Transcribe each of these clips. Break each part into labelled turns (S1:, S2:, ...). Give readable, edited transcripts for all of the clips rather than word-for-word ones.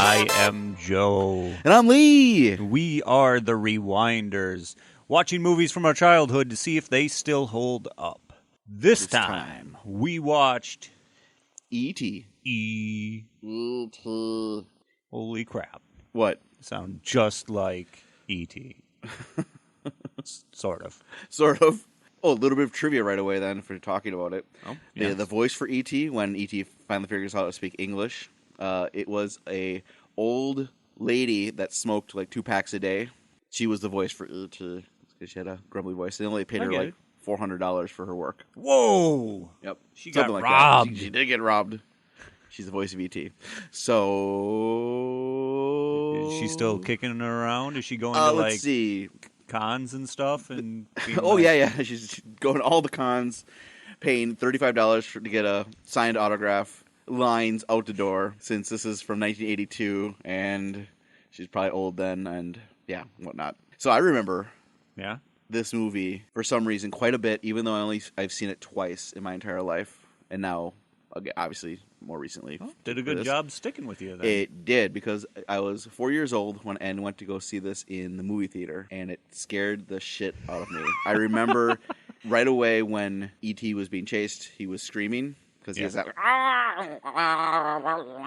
S1: I am Joe.
S2: And I'm Lee.
S1: We are the Rewinders, watching movies from our childhood to see if they still hold up. This time, we watched
S2: E.T.
S1: E.T. Holy crap.
S2: What?
S1: Sound just like E.T. Sort of.
S2: Sort of. Oh, a little bit of trivia right away then, if we're talking about it.
S1: Oh, yes.
S2: The voice for E.T., when E.T. finally figures out how to speak English, it was a old lady that smoked like 2 packs a day. She was the voice for E.T. because she had a grumbly voice. They only paid her like $400 for her work.
S1: Whoa!
S2: Yep.
S1: She
S2: Something
S1: got
S2: like
S1: robbed.
S2: That. She did get robbed. She's the voice of E.T. So...
S1: Is she still kicking around? Is she going to
S2: let's
S1: like
S2: see.
S1: cons and stuff? And
S2: Oh, yeah. She's going to all the cons, paying $35 to get a signed autograph, lines out the door, since this is from 1982, and she's probably old then, and yeah, whatnot. So I remember this movie, for some reason, quite a bit, even though I've seen it twice in my entire life, and now, obviously, more recently.
S1: Oh, did a good job sticking with you then.
S2: It did, because I was 4 years old and went to go see this in the movie theater, and it scared the shit out of me. I remember right away when E.T. was being chased, he was screaming, because he has that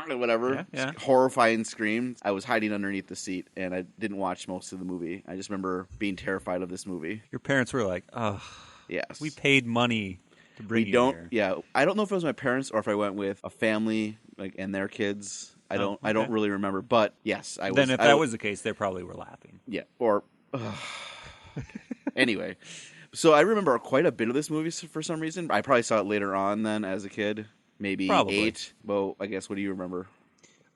S2: whatever horrifying scream. I was hiding underneath the seat, and I didn't watch most of the movie. I just remember being terrified of this movie.
S1: Your parents were like, "Oh,
S2: yes,
S1: we paid money to bring you here."
S2: Yeah, I don't know if it was my parents or if I went with a family and their kids. I don't really remember, but yes, I was.
S1: Then if that was the case, they probably were laughing.
S2: Yeah, or anyway. So I remember quite a bit of this movie for some reason. I probably saw it later on then as a kid, maybe
S1: probably
S2: 8. Well, I guess, what do you remember?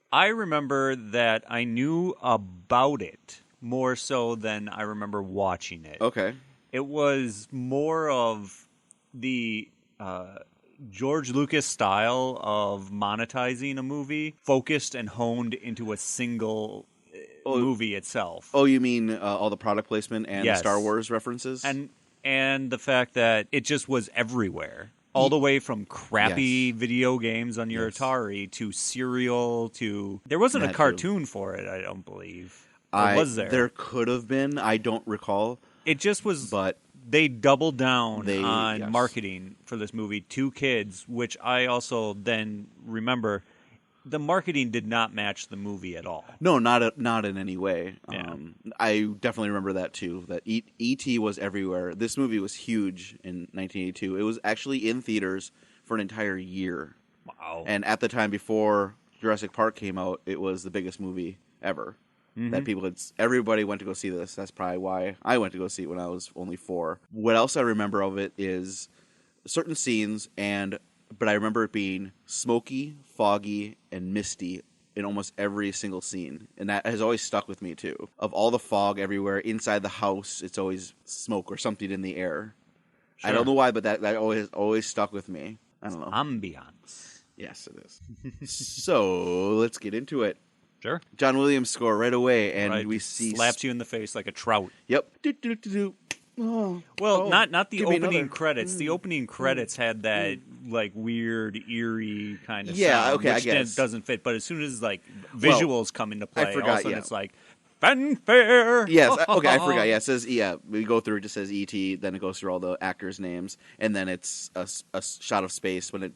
S1: I remember that I knew about it more so than I remember watching it.
S2: Okay.
S1: It was more of the George Lucas style of monetizing a movie, focused and honed into a single movie itself.
S2: Oh, you mean all the product placement and the Star Wars references?
S1: And the fact that it just was everywhere. All the way from crappy video games on your Atari to cereal to... There wasn't a cartoon for it, I don't believe. Or was there?
S2: There could have been. I don't recall.
S1: It just was...
S2: But
S1: they doubled down on marketing for this movie to kids, which I also then remember... The marketing did not match the movie at all.
S2: No, not in any way.
S1: Yeah.
S2: I definitely remember that too. That E.T. was everywhere. This movie was huge in 1982. It was actually in theaters for an entire year.
S1: Wow!
S2: And at the time before Jurassic Park came out, it was the biggest movie ever. Mm-hmm. That everybody went to go see this. That's probably why I went to go see it when I was only 4. What else I remember of it is certain scenes but I remember it being smoky, foggy, and misty in almost every single scene. And that has always stuck with me, too. Of all the fog everywhere, inside the house, it's always smoke or something in the air. Sure. I don't know why, but that always stuck with me. I don't know.
S1: Ambiance.
S2: Yes, it is. So, let's get into it.
S1: Sure.
S2: John Williams score right away, and we see...
S1: Slaps you in the face like a trout.
S2: Yep. Do-do-do-do. Oh,
S1: not the opening credits. The opening credits had that like weird, eerie kind of sound, which
S2: I guess
S1: doesn't fit. But as soon as like visuals come into play, all of a sudden it's like fanfare.
S2: Yes, okay, I forgot. Yeah, it says we go through. It just says E.T. Then it goes through all the actors' names, and then it's a shot of space when it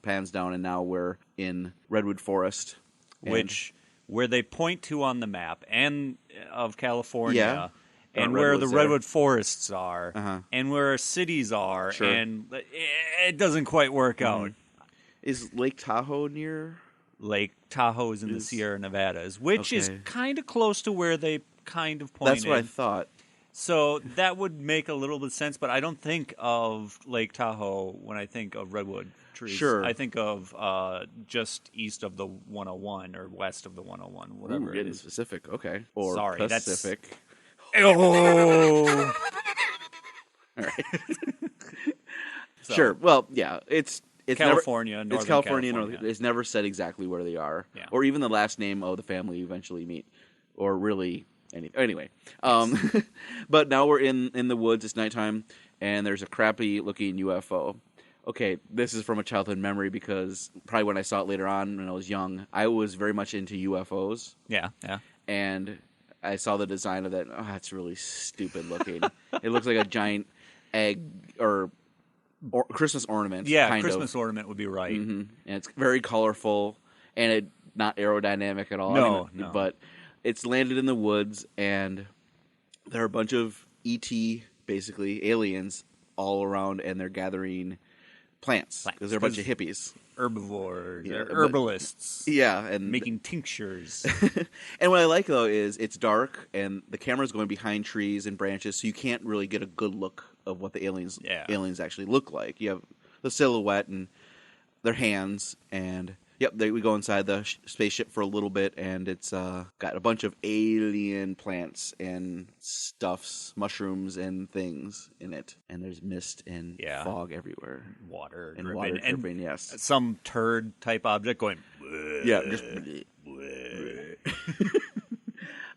S2: pans down, and now we're in Redwood Forest,
S1: where they point to on the map and of California.
S2: Yeah.
S1: And where the redwood forests are, and where cities are, and it doesn't quite work out.
S2: Is Lake Tahoe near?
S1: Lake Tahoe is in the Sierra Nevadas, which is kind of close to where they kind of pointed.
S2: That's what I thought.
S1: So that would make a little bit of sense, but I don't think of Lake Tahoe when I think of redwood trees.
S2: Sure.
S1: I think of just east of the 101 or west of the 101, whatever it is.
S2: Specific, okay. Or
S1: sorry,
S2: Pacific.
S1: Oh.
S2: All right. Sure. Well, yeah, it's
S1: California.
S2: It's California. It's never said exactly where they are, or even the last name of the family you eventually meet, or really anything. Anyway, but now we're in the woods. It's nighttime, and there's a crappy looking UFO. okay, this is from a childhood memory because probably when I saw it later on when I was young, I was very much into UFOs.
S1: Yeah.
S2: And I saw the design of that. Oh, that's really stupid looking. It looks like a giant egg or Christmas ornament.
S1: Yeah,
S2: kind
S1: Christmas
S2: of.
S1: ornament would be right.
S2: Mm-hmm. And it's very colorful and not aerodynamic at all.
S1: No.
S2: But it's landed in the woods, and there are a bunch of ET, basically aliens, all around, and they're gathering plants because they're a bunch of hippies.
S1: Herbivores,
S2: Yeah,
S1: herbalists.
S2: Yeah, and
S1: making tinctures.
S2: And what I like though is it's dark and the camera's going behind trees and branches, so you can't really get a good look of what the aliens actually look like. You have the silhouette and their hands, and we go inside the spaceship for a little bit, and it's got a bunch of alien plants and stuffs, mushrooms and things in it, and there's mist and fog everywhere,
S1: water
S2: and
S1: dripping,
S2: water dripping, yes,
S1: some turd type object going.
S2: Yeah, just.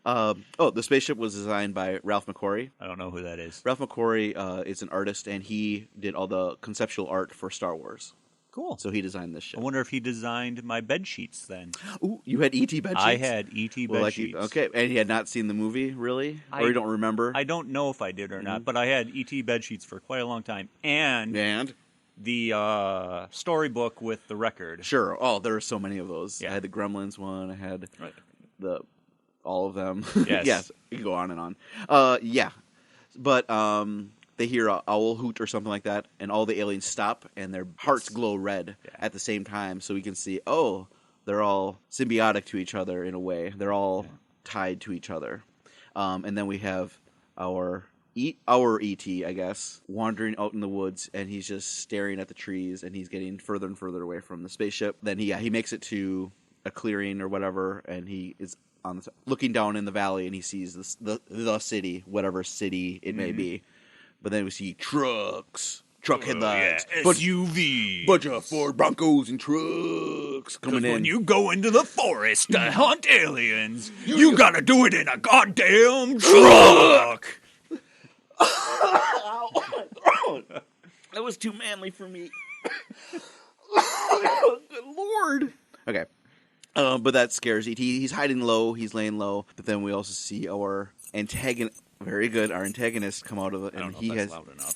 S2: The spaceship was designed by Ralph McQuarrie.
S1: I don't know who that is.
S2: Ralph McQuarrie is an artist, and he did all the conceptual art for Star Wars.
S1: Cool.
S2: So he designed this ship.
S1: I wonder if he designed my bed sheets then.
S2: Ooh, you had E.T. bed sheets?
S1: I had E.T. bed sheets.
S2: Okay, and you had not seen the movie, really? Or you don't remember?
S1: I don't know if I did or not, but I had E.T. bed sheets for quite a long time. And the storybook with the record.
S2: Sure. Oh, there are so many of those.
S1: Yeah.
S2: I had the Gremlins one. I had all of them.
S1: Yes.
S2: Yes. You can go on and on. Yeah. But they hear an owl hoot or something like that, and all the aliens stop, and their hearts glow red at the same time, so we can see, they're all symbiotic to each other in a way. They're all tied to each other. And then we have our E.T., I guess, wandering out in the woods, and he's just staring at the trees, and he's getting further and further away from the spaceship. Then he makes it to a clearing or whatever, and he is looking down in the valley, and he sees the city, whatever city it may be. But then we see truck headlights,
S1: SUV,
S2: bunch of Ford Broncos and trucks coming in.
S1: When you go into the forest to hunt aliens, you gotta do it in a goddamn truck.
S2: That was too manly for me. Good Lord. Okay. But that scares E.T. He's hiding low. He's laying low. But then we also see our antagonist. Very good. Our antagonist come out of it.
S1: I don't
S2: and
S1: know
S2: he
S1: if that's
S2: has
S1: loud enough.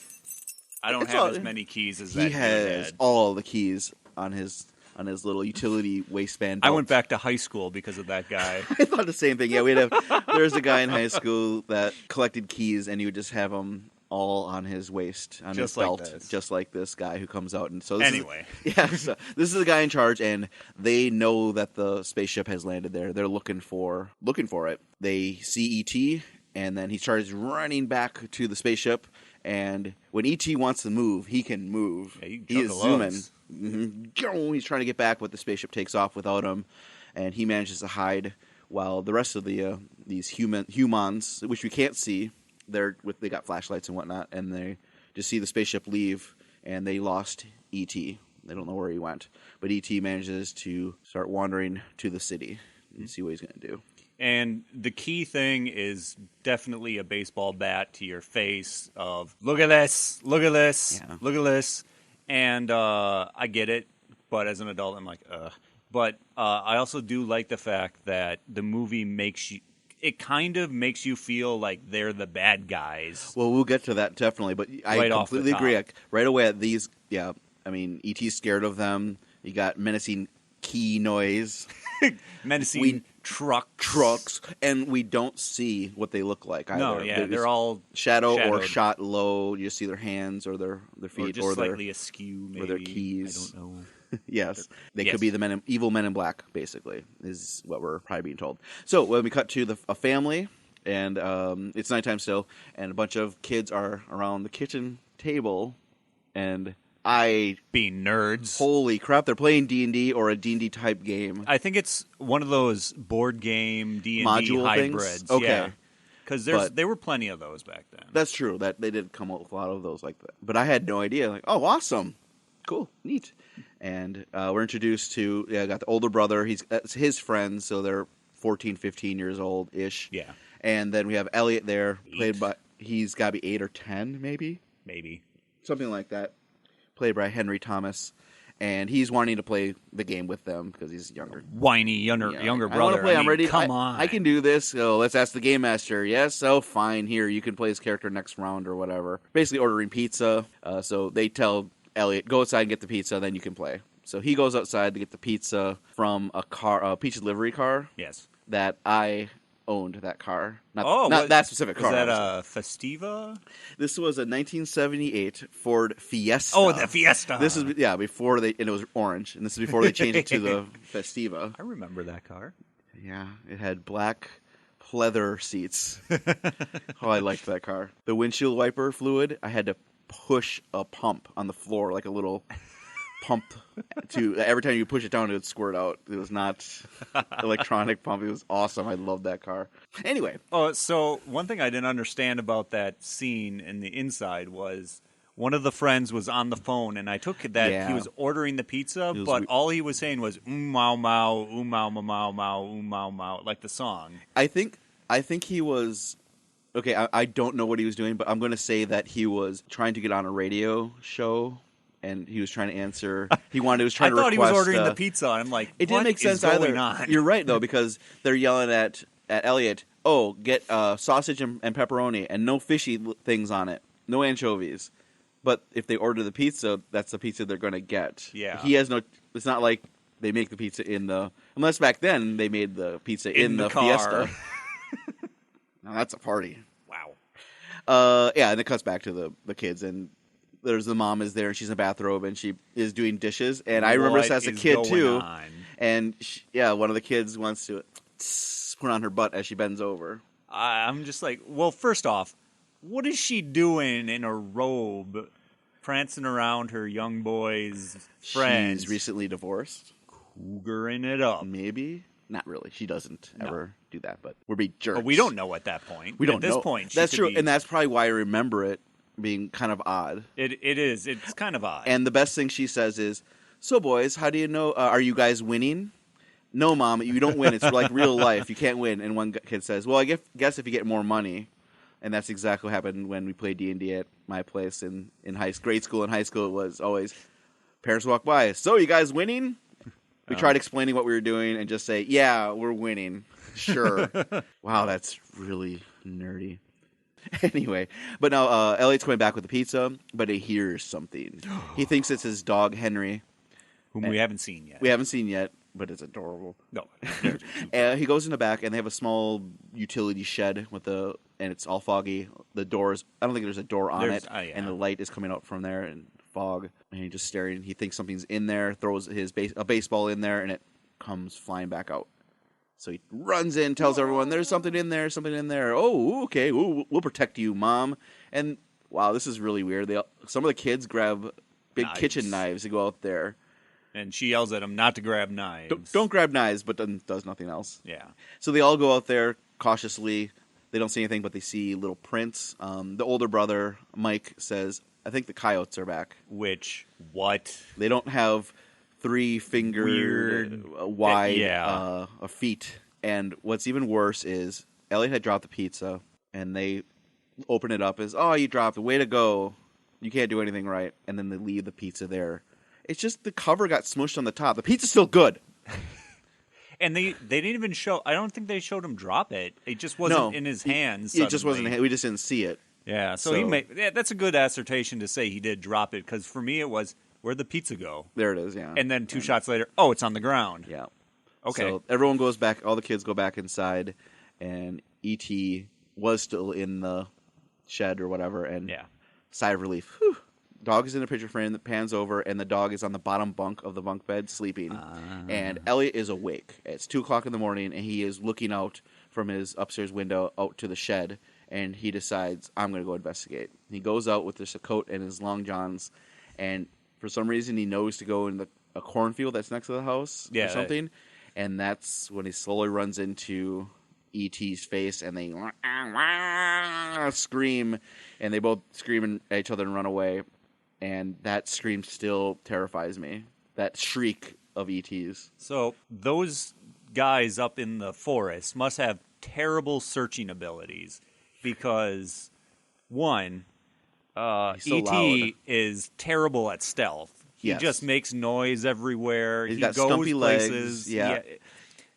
S1: I don't have as many keys as that.
S2: He has all the keys on his little utility waistband belt.
S1: I went back to high school because of that guy.
S2: I thought the same thing. Yeah, there's a guy in high school that collected keys, and he would just have them all on his waist, on his belt, just like this guy who comes out. And so this so this is the guy in charge, and they know that the spaceship has landed there. They're looking for it. They see E.T., and then he starts running back to the spaceship. And when E.T. wants to move, he can move.
S1: Yeah,
S2: he is zooming. Mm-hmm. He's trying to get back, but the spaceship takes off without him, and he manages to hide while the rest of these humans, which we can't see, they got flashlights and whatnot, and they just see the spaceship leave, and they lost E.T. They don't know where he went, but E.T. manages to start wandering to the city and see what he's going to do.
S1: And the key thing is definitely a baseball bat to your face of, look at this, look at this, look at this. And I get it, but as an adult, I'm like, ugh. But I also do like the fact that the movie it kind of makes you feel like they're the bad guys.
S2: Well, we'll get to that definitely, but I completely agree. Right away at these, E.T.'s scared of them. You got menacing key noise.
S1: Menacing trucks,
S2: and we don't see what they look like either.
S1: No, yeah, they're all
S2: shadowed or shot low. You just see their hands or their feet,
S1: or just slightly askew, maybe.
S2: Or their keys.
S1: I don't know.
S2: Yes, they could be the evil men in black. Basically, is what we're probably being told. So when we cut to a family, and it's nighttime still, and a bunch of kids are around the kitchen table, and
S1: being nerds.
S2: Holy crap, they're playing D&D or a D&D type game.
S1: I think it's one of those board game D&D
S2: module
S1: hybrids.
S2: Things? Okay.
S1: Yeah. Because there were plenty of those back then.
S2: That's true. That they did come up with a lot of those like that. But I had no idea. Like, oh, awesome. Cool. Neat. And we're introduced to, I got the older brother. That's his friends, so they're 14, 15 years old-ish.
S1: Yeah.
S2: And then we have Elliot there, played by, he's got to be 8 or 10, maybe?
S1: Maybe.
S2: Something like that. played by Henry Thomas. And he's wanting to play the game with them because he's younger.
S1: Whiny younger brother.
S2: I want to play. I'm ready.
S1: Come on.
S2: I can do this. So let's ask the game master. Yes. Oh, fine. Here, you can play his character next round or whatever. Basically ordering pizza. So they tell Elliot, go outside and get the pizza, then you can play. So he goes outside to get the pizza from a pizza delivery car.
S1: Yes.
S2: That I owned that car. Not that specific car.
S1: Was that a Festiva?
S2: This was a 1978 Ford Fiesta.
S1: Oh, the Fiesta.
S2: This is before and it was orange, and this is before they changed it to the Festiva.
S1: I remember that car.
S2: Yeah, it had black pleather seats. Oh, I liked that car. The windshield wiper fluid, I had to push a pump on the floor, like a little pump every time you push it down, it would squirt out. It was not electronic pump. It was awesome. I loved that car. Anyway.
S1: Oh, so one thing I didn't understand about that scene in the inside was one of the friends was on the phone, and I took that he was ordering the pizza, but all he was saying was mau mau, mau mau mau, mau mau, like the song.
S2: I think he was. Okay, I don't know what he was doing, but I'm going to say that he was trying to get on a radio show. And he was trying to answer. I thought
S1: he was ordering the pizza. I'm like,
S2: it didn't make sense either. On? You're right though, because they're yelling at Elliot. Oh, get sausage and pepperoni and no fishy things on it, no anchovies. But if they order the pizza, that's the pizza they're going to get.
S1: Yeah,
S2: he has no. It's not like they make the pizza unless back then they made the pizza in the Fiesta. Now that's a party.
S1: Wow.
S2: Yeah, and it cuts back to the kids and. There's the mom is there and she's in a bathrobe and she is doing dishes. And I remember this as a kid too. And one of the kids wants to put on her butt as she bends over.
S1: I'm just like, well, first off, what is she doing in a robe, prancing around her young boy's friends?
S2: She's recently divorced.
S1: Cougaring it up.
S2: Maybe. Not really. She doesn't ever do that, but we're being jerks.
S1: But we don't know at that point.
S2: We don't know.
S1: At this point,
S2: that's true. And that's probably why I remember it. Being kind of odd.
S1: It is. It's kind of odd.
S2: And the best thing she says is, so boys, how do you know, are you guys winning? No, Mom, you don't win. It's like real life. You can't win. And one kid says, well, I guess if you get more money. And that's exactly what happened when we played D&D at my place in grade school and high school. It was always, parents walk by, so you guys winning? We tried explaining what we were doing and just say, yeah, we're winning. Sure. Wow, that's really nerdy. Anyway, but now Elliot's coming back with the pizza, but he hears something. He thinks it's his dog, Henry.
S1: Whom we haven't seen yet.
S2: We haven't seen yet, but it's adorable.
S1: No.
S2: He goes in the back, and they have a small utility shed and it's all foggy. The doors, I don't think there's a door on it, and the light is coming out from there, and fog. And he's just staring. He thinks something's in there, throws a baseball in there, and it comes flying back out. So he runs in, tells everyone, there's something in there, something in there. Oh, okay, we'll protect you, Mom. And, wow, this is really weird. Some of the kids grab big kitchen knives to go out there.
S1: And she yells at them not to grab knives.
S2: Don't grab knives, but then does nothing else.
S1: Yeah.
S2: So they all go out there cautiously. They don't see anything, but they see little prints. The older brother, Mike, says, I think the coyotes are back.
S1: What?
S2: They don't have... 3-finger wide feet. And what's even worse is Elliot had dropped the pizza, and they open it up as, oh, you dropped it. Way to go. You can't do anything right. And then they leave the pizza there. It's just the cover got smushed on the top. The pizza's still good.
S1: And they didn't even show, I don't think they showed him drop it. It just wasn't in his hands.
S2: It just wasn't, we just didn't see it.
S1: Yeah, so that's a good assertion to say he did drop it, because for me it was, where'd the pizza go?
S2: There it is, yeah.
S1: And then 2 shots later, oh, it's on the ground.
S2: Yeah.
S1: Okay.
S2: So everyone goes back, all the kids go back inside, and E.T. was still in the shed or whatever, and sigh of relief. Whew. Dog is in a picture frame that pans over, and the dog is on the bottom bunk of the bunk bed sleeping. And Elliot is awake. It's 2 o'clock in the morning, and he is looking out from his upstairs window out to the shed, and he decides, I'm going to go investigate. He goes out with just a coat and his long johns, and for some reason, he knows to go in a cornfield that's next to the house or something. And that's when he slowly runs into E.T.'s face, and they scream, and they both scream at each other and run away. And that scream still terrifies me. That shriek of E.T.'s.
S1: So those guys up in the forest must have terrible searching abilities because, one...
S2: He's so loud.
S1: E.T. is terrible at stealth. He
S2: Yes.
S1: just makes noise everywhere.
S2: He's
S1: He
S2: got
S1: goes
S2: stumpy legs,
S1: places.
S2: yeah.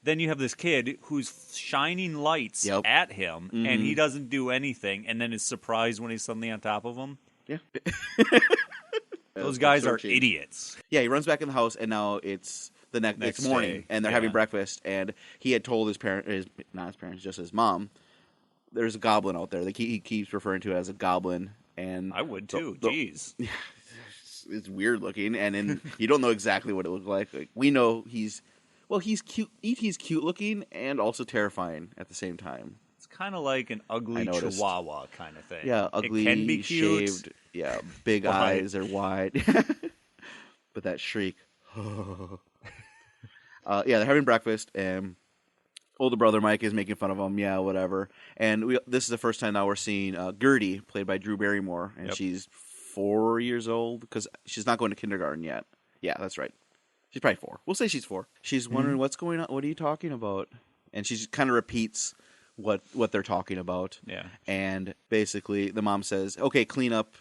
S1: Then you have this kid who's shining lights
S2: Yep.
S1: at him, and
S2: Mm-hmm.
S1: he doesn't do anything, and then is surprised when he's suddenly on top of him.
S2: Yeah.
S1: Those guys
S2: so
S1: are
S2: cheap.
S1: idiots.
S2: Yeah, he runs back in the house, and now it's the next
S1: Next
S2: morning,
S1: day,
S2: and they're
S1: yeah.
S2: having breakfast, and he had told not his parents, just his mom, there's a goblin out there. He keeps referring to it as a goblin, and
S1: I would too.
S2: the-
S1: Jeez.
S2: it's weird looking, and you don't know exactly what it looks like. We know he's cute. E.T.'s cute looking and also terrifying at the same time.
S1: It's kind of like an ugly
S2: noticed.
S1: chihuahua kind of thing.
S2: Yeah, ugly,
S1: It can be cute.
S2: shaved. Yeah, big
S1: Wide.
S2: eyes are wide. But that shriek. Yeah, they're having breakfast, and older brother Mike is making fun of him. Yeah, whatever. And this is the first time now we're seeing Gertie, played by Drew Barrymore, and
S1: Yep.
S2: she's 4 years old because she's not going to kindergarten yet. Yeah, that's right. She's probably 4. We'll say she's 4. She's wondering what's going on. What are you talking about? And she just kind of repeats what they're talking about.
S1: Yeah.
S2: And basically, the mom says, "Okay, clean up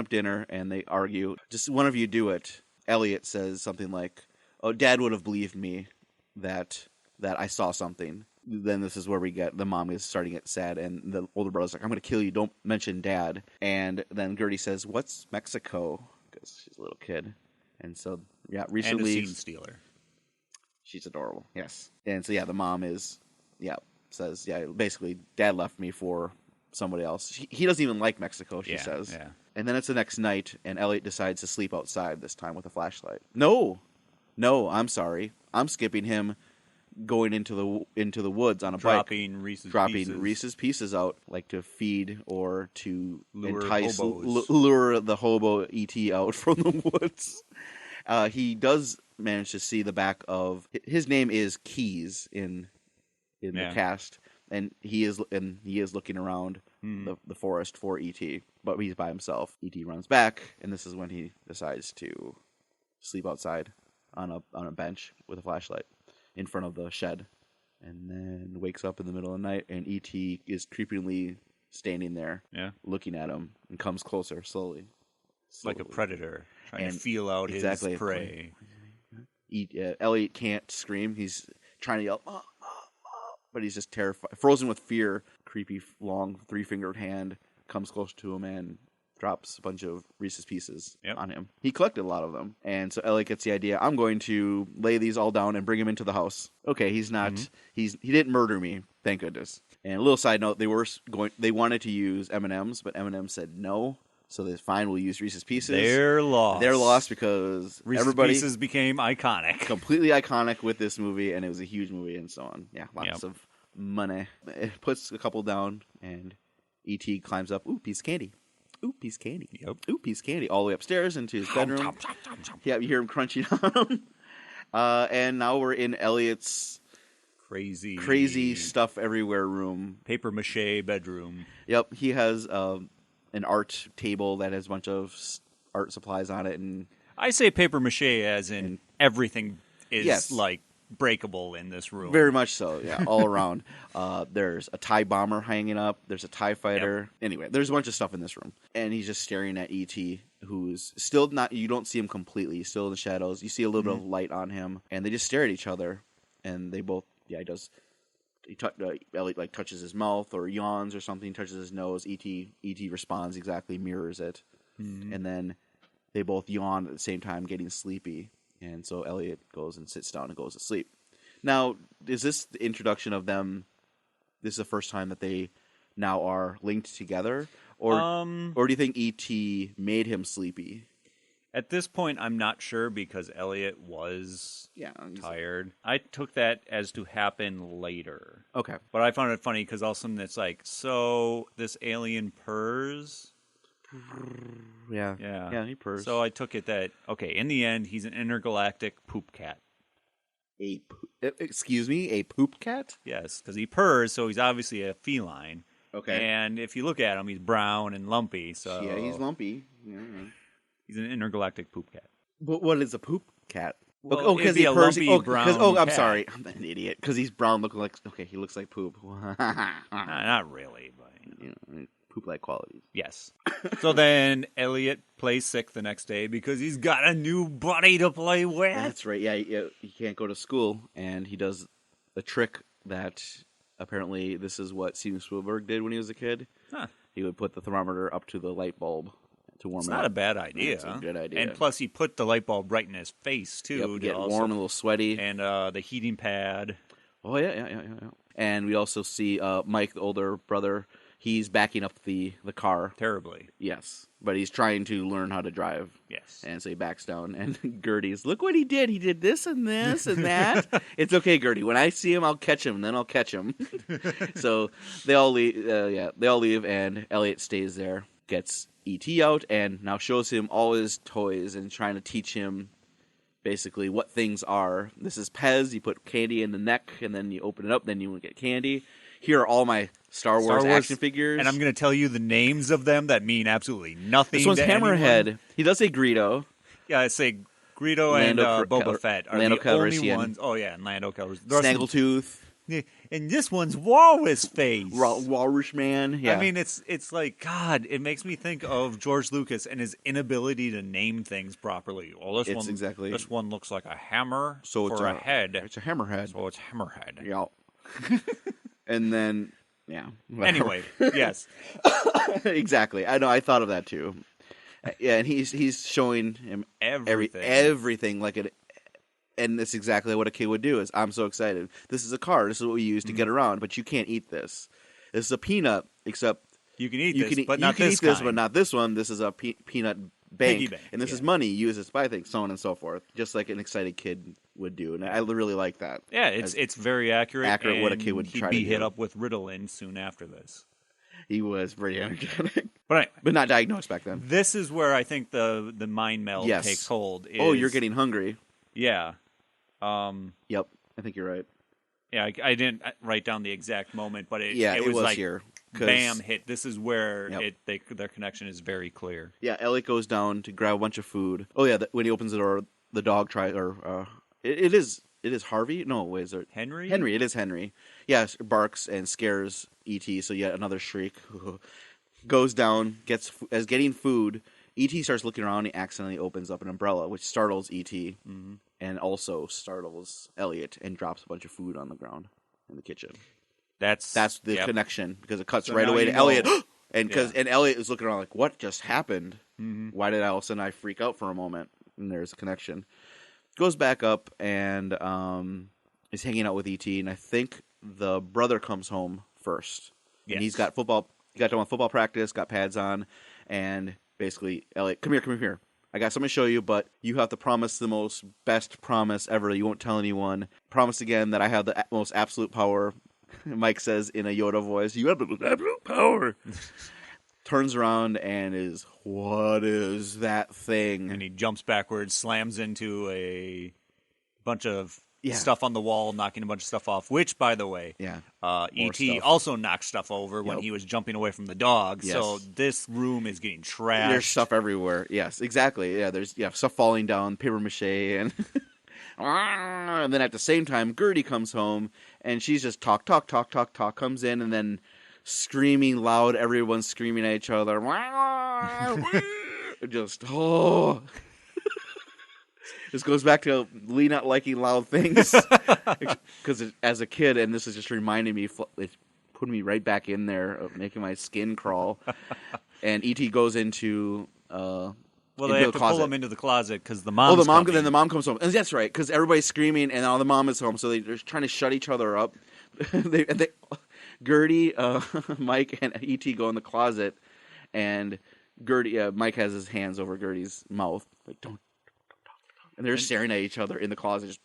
S2: dinner," and they argue. Just one of you do it. Elliot says something like, "Oh, Dad would have believed me that I saw something." Then this is where we get the mom is starting to get sad, and the older brother's like, "I'm going to kill you. Don't mention Dad." And then Gertie says, "What's Mexico?" Because she's a little kid. And so, yeah, recently
S1: And a scene stealer.
S2: she's adorable. Yes. And so, yeah, the mom says, basically, Dad left me for somebody else. He doesn't even like Mexico, she says.
S1: Yeah.
S2: And then it's the next night, and Elliot decides to sleep outside this time with a flashlight. No, I'm sorry. I'm skipping him going into the woods on a bike.
S1: Dropping
S2: Reese's Pieces out, like to feed or to
S1: Lure
S2: entice,
S1: hobos.
S2: lure the hobo E.T. out from the woods. He does manage to see the back of his name is Keys in the cast, and he is looking around the forest for E.T., but he's by himself. E.T. runs back, and this is when he decides to sleep outside on a bench with a flashlight in front of the shed, and then wakes up in the middle of the night, and E.T. is creepily standing there, looking at him, and comes closer slowly.
S1: Like a predator trying to
S2: And
S1: feel out
S2: exactly.
S1: his prey.
S2: Elliot can't scream. He's trying to yell, "Mom, Mom, Mom," but he's just terrified, frozen with fear. Creepy, long, 3-fingered hand comes close to him and drops a bunch of Reese's Pieces on him. He collected a lot of them, and so Elliot gets the idea. I'm going to lay these all down and bring him into the house. Okay, he's not. He didn't murder me, thank goodness. And a little side note: they wanted to use M&Ms, but M&M said no. So they fine. We'll use Reese's Pieces.
S1: They're lost.
S2: They're lost because
S1: Reese's Pieces became iconic.
S2: Completely iconic with this movie, and it was a huge movie and so on. Yeah, lots of money. It puts a couple down, and E.T. climbs up. Ooh, piece of candy. Ooh, piece of candy.
S1: Yep.
S2: Ooh, piece of candy. All the way upstairs into his bedroom. Yeah, you hear him crunching on him. And now we're in Elliot's crazy stuff everywhere room.
S1: Paper mache bedroom.
S2: Yep, he has an art table that has a bunch of art supplies on it, and
S1: I say paper mache as in everything is
S2: Yes.
S1: like breakable in this room.
S2: very much so. Yeah, all around. There's a TIE bomber hanging up. There's a TIE fighter. Anyway, there's a bunch of stuff in this room, and he's just staring at E.T., who's still not. You don't see him completely. He's still in the shadows. You see a little bit of light on him, and they just stare at each other, and they both. Yeah, he does. Elliot like touches his mouth or yawns or something, touches his nose. E.T. responds exactly, mirrors it, and then they both yawn at the same time, getting sleepy. And so Elliot goes and sits down and goes to sleep. Now, is this the introduction of them? This is the first time that they now are linked together, or do you think E.T. made him sleepy?
S1: At this point, I'm not sure because Elliot was tired. I took that as to happen later.
S2: Okay.
S1: But I found it funny because all of a sudden it's like, so this alien purrs?
S2: Yeah, he purrs.
S1: So I took it that, okay, in the end, he's an intergalactic poop cat.
S2: Excuse me, a poop cat?
S1: Yes, because he purrs, so he's obviously a feline.
S2: Okay.
S1: And if you look at him, he's brown and lumpy. So
S2: Yeah, he's lumpy. Yeah.
S1: he's an intergalactic poop cat.
S2: But what is a poop cat?
S1: Well,
S2: because
S1: it'd be a lumpy brown
S2: I'm
S1: cat.
S2: sorry, I'm an idiot. Because he's brown, looking like he looks like poop.
S1: Not really, but
S2: You know, poop-like qualities.
S1: Yes. So then Elliot plays sick the next day because he's got a new buddy to play with.
S2: That's right. Yeah, he can't go to school, and he does a trick that apparently this is what Steven Spielberg did when he was a kid.
S1: Huh.
S2: He would put the thermometer up to the light bulb to warm
S1: It's
S2: it
S1: not
S2: up.
S1: a bad idea.
S2: It's a good idea.
S1: And plus, he put the light bulb right in his face, too.
S2: Yep, get warm, a little sweaty.
S1: And the heating pad.
S2: Oh, yeah. And we also see Mike, the older brother, he's backing up the car.
S1: Terribly.
S2: Yes. But he's trying to learn how to drive.
S1: Yes.
S2: And so he backs down. And Gertie's, look what he did. He did this and this and that. It's okay, Gertie. When I see him, I'll catch him. Then I'll catch him. So they all leave. They all leave, and Elliot stays there, gets E.T. out, and now shows him all his toys and trying to teach him basically what things are. This is Pez. You put candy in the neck, and then you open it up, then you get candy. Here are all my Star Wars action figures.
S1: And I'm going to tell you the names of them that mean absolutely nothing.
S2: This one's
S1: to
S2: Hammerhead.
S1: Anyone.
S2: He does say Greedo.
S1: Yeah, I say Greedo and Boba Fett are
S2: Lando
S1: the only
S2: Calrissian.
S1: ones. Oh, yeah, and Lando Calrissian.
S2: Snaggletooth.
S1: Yeah, and this one's Walrus Face.
S2: Walrus Man. Yeah.
S1: I mean, it's like, God, it makes me think of George Lucas and his inability to name things properly. Well, this one looks like a hammer for a head.
S2: It's a hammerhead.
S1: So it's Hammerhead.
S2: Yeah. And then, yeah.
S1: Anyway, yes.
S2: Exactly. I know. I thought of that too. Yeah, and he's showing him everything like it. And that's exactly what a kid would do. Is I'm so excited. This is a car. This is what we use to get around. But you can't eat this. This is a peanut. Except
S1: you can eat this, but not this
S2: this, but not this one. This is a peanut bank, and this
S1: yeah.
S2: is money. You use it to buy things, so on and so forth. Just like an excited kid would do, and I really like that.
S1: Yeah, it's very accurate.
S2: Accurate what a kid would try to do.
S1: He'd be hit up with Ritalin soon after this.
S2: He was very energetic,
S1: but anyway,
S2: not diagnosed back then.
S1: This is where I think the mind meld takes hold.
S2: You're getting hungry.
S1: Yeah.
S2: Yep, I think you're right.
S1: Yeah, I didn't write down the exact moment, but it was like
S2: here.
S1: Bam, hit. This is where their connection is very clear.
S2: Yeah, Elliot goes down to grab a bunch of food. Oh yeah, when he opens the door, the dog tries, or it is Harvey. No, wait, is it
S1: Henry?
S2: Henry, it is Henry. Yeah, barks and scares E.T. So yet another shriek. Goes down, as getting food. E.T. starts looking around. He accidentally opens up an umbrella, which startles E.T. And also startles Elliot and drops a bunch of food on the ground in the kitchen. That's the connection, because it cuts right away to Elliot, and Elliot is looking around like, what just happened? Why did all of a sudden I freak out for a moment? And there's a connection. Goes back up and is hanging out with E.T. and I think the brother comes home first. Yes. And he's got football. He got done with football practice, got pads on, and basically Elliot, come here. I got something to show you, but you have to promise the best promise ever. You won't tell anyone. Promise again that I have the most absolute power. Mike says in a Yoda voice, you have the most absolute power. Turns around and is, what is that thing?
S1: And he jumps backwards, slams into a bunch of stuff on the wall, knocking a bunch of stuff off, which, by the way, E.T. also knocked stuff over when he was jumping away from the dog. Yes. So this room is getting trashed.
S2: There's stuff everywhere. Yes, exactly. Yeah, there's stuff falling down, paper mache, and and then at the same time, Gertie comes home, and she's just talk, comes in, and then screaming loud, everyone's screaming at each other. This goes back to Lee not liking loud things. Because as a kid, and this is just reminding me, it's putting me right back in there, of making my skin crawl. And E.T. goes into
S1: they have to pull him into the closet because the mom's
S2: then the mom comes home. And that's right, because everybody's screaming, and now the mom is home, so they're trying to shut each other up. Gertie, Mike, and E.T. go in the closet, and Mike has his hands over Gertie's mouth, like, don't. And they're staring at each other in the closet, just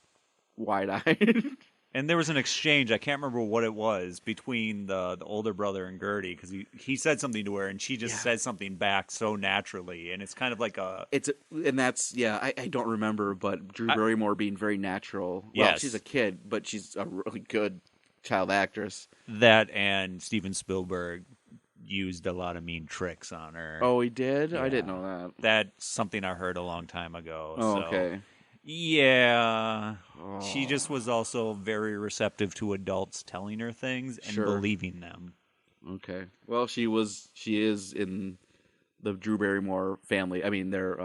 S2: wide-eyed.
S1: And there was an exchange, I can't remember what it was, between the older brother and Gertie, because he said something to her, and she just said something back so naturally, and it's kind of like I don't remember, but Drew Barrymore being very natural. Well, she's a kid, but she's a really good child actress. That and Steven Spielberg used a lot of mean tricks on her.
S2: Oh, he did? Yeah. I didn't know that.
S1: That's something I heard a long time ago.
S2: Oh, okay.
S1: Yeah. Oh. She just was also very receptive to adults telling her things and believing them.
S2: Okay. Well, she is in the Drew Barrymore family. I mean, they're